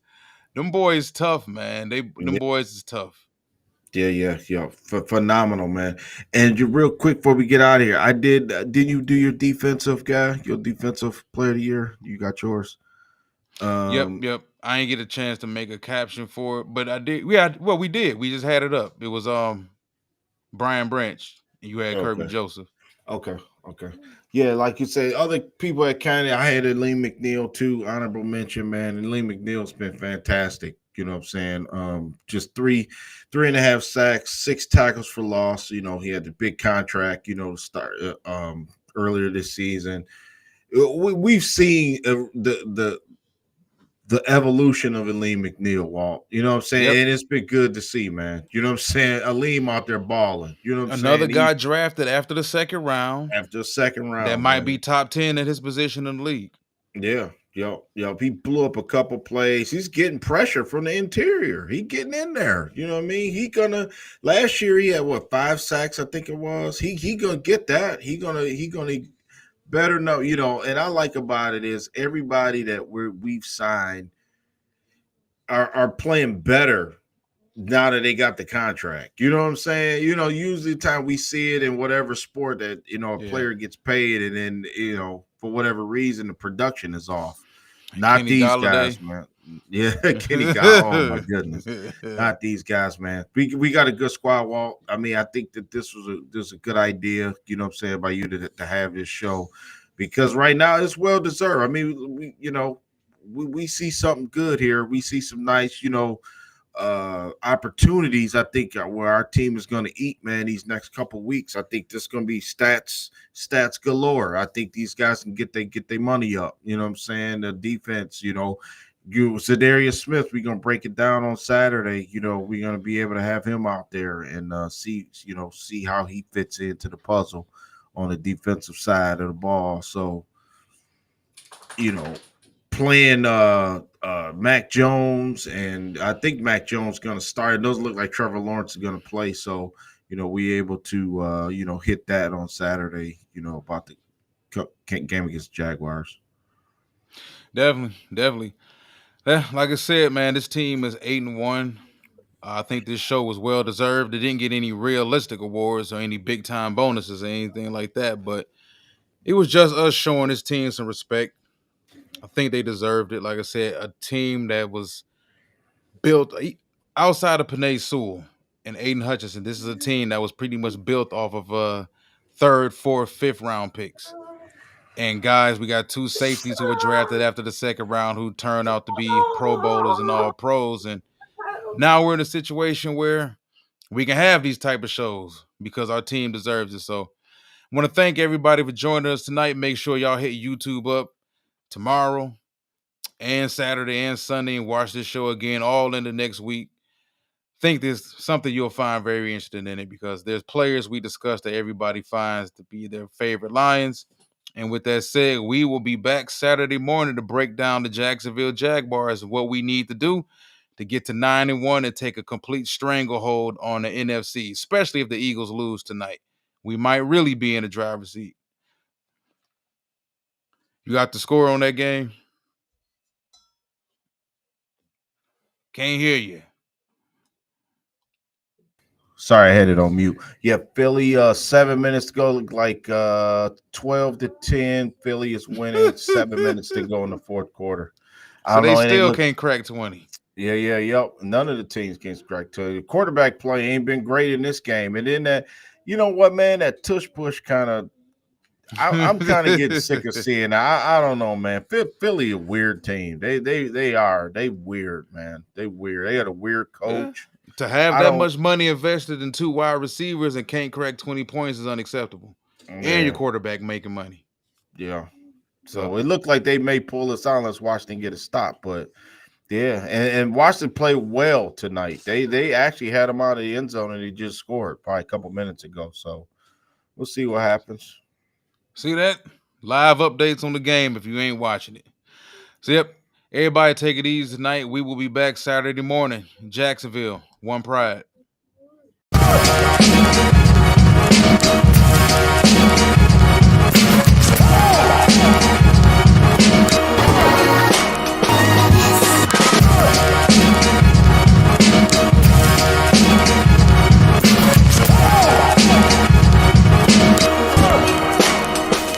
B: them boys tough, man. Them boys is tough.
A: Yeah. Phenomenal, man. And you real quick before we get out of here, I did. Did you do your defensive guy? Your defensive player of the year? You got yours.
B: Yep,
A: Um.
B: yep. I ain't get a chance to make a caption for it, but I did. We did. We just had it up. It was Brian Branch, and you had Kirby
A: Okay.
B: Joseph.
A: Okay. Okay. Yeah, like you say, other people at County, I had Lee McNeil too. Honorable mention, man. And Lee McNeil's been fantastic. You know what I'm saying? Just three and a half sacks, 6 tackles for loss. You know, he had the big contract, you know, to start earlier this season. We've seen the evolution of Aleem McNeil, Walt. You know what I'm saying?
B: Yep.
A: And it's been good to see, man. You know what I'm saying? Aleem out there balling. You know what I'm
B: Another
A: saying?
B: guy drafted after the second round
A: After the second
B: that
A: round,
B: might
A: man.
B: be top 10 at his position in the league.
A: Yeah, yo. He blew up a couple plays. He's getting pressure from the interior. He getting in there. You know what I mean? He gonna last year he had what 5 sacks, I think it was. He gonna get that. He gonna better know, you know, and I like about it is everybody that we've signed are playing better now that they got the contract. You know what I'm saying? You know, usually the time we see it in whatever sport that, you know, a
B: Yeah.
A: player gets paid and then, you know, for whatever reason the production is off. Not
B: Kenny
A: these
B: Galladay.
A: guys, man. Yeah, Kenny got oh my goodness. Not these guys, man. We got a good squad, Walt. I mean, I think that this was a good idea, you know what I'm saying, by you to have this show because right now it's well deserved. I mean, you know, we see something good here. We see some nice, you know, opportunities. I think where our team is going to eat, man, these next couple weeks. I think this is going to be stats galore. I think these guys can get their money up. You know what I'm saying? The defense, you know, Zadarius Smith. We're gonna break it down on Saturday. You know, we're gonna be able to have him out there and see how he fits into the puzzle on the defensive side of the ball. So, you know, playing Mac Jones, and I think Mac Jones going to start. It doesn't look like Trevor Lawrence is going to play, so you know we able to hit that on Saturday. You know about the game against the Jaguars.
B: Definitely. Yeah, like I said, man, this team is 8-1. I think this show was well deserved. It didn't get any realistic awards or any big time bonuses or anything like that, but it was just us showing this team some respect. I think they deserved it. Like I said, a team that was built outside of Panay Sewell and Aiden Hutchinson. This is a team that was pretty much built off of third, fourth, fifth round picks. And guys, we got 2 safeties who were drafted after the second round who turned out to be Pro Bowlers and all pros. And now we're in a situation where we can have these type of shows because our team deserves it. So I want to thank everybody for joining us tonight. Make sure y'all hit YouTube up tomorrow and Saturday and Sunday and watch this show again all in the next week. Think there's something you'll find very interesting in it because there's players we discussed that everybody finds to be their favorite Lions. And with that said, we will be back Saturday morning to break down the Jacksonville Jaguars and what we need to do to get to 9-1 and take a complete stranglehold on the NFC, especially if the Eagles lose tonight. We might really be in the driver's seat. You got the score on that game? Can't hear you.
A: Sorry, I had it on mute. Yeah, Philly, 7 minutes to go, look like 12-10. Philly is winning. 7 minutes to go in the fourth quarter.
B: So they still can't crack 20.
A: Yep. None of the teams can crack 20. The quarterback play ain't been great in this game. And then that, you know what, man, that tush push kind of I'm kind of getting sick of seeing. I don't know, man. Philly a weird team. They are. They weird, man. They weird. They got a weird coach.
B: Yeah. To have that much money invested in 2 wide receivers and can't crack 20 points is unacceptable. Yeah. And your quarterback making money.
A: Yeah. So it looked like they may pull us out unless Washington get a stop. But yeah, and Washington played well tonight. They actually had them out of the end zone and they just scored probably a couple minutes ago. So we'll see what happens.
B: See that? Live updates on the game if you ain't watching it. So, yep. Everybody take it easy tonight. We will be back Saturday morning in Jacksonville. One Pride.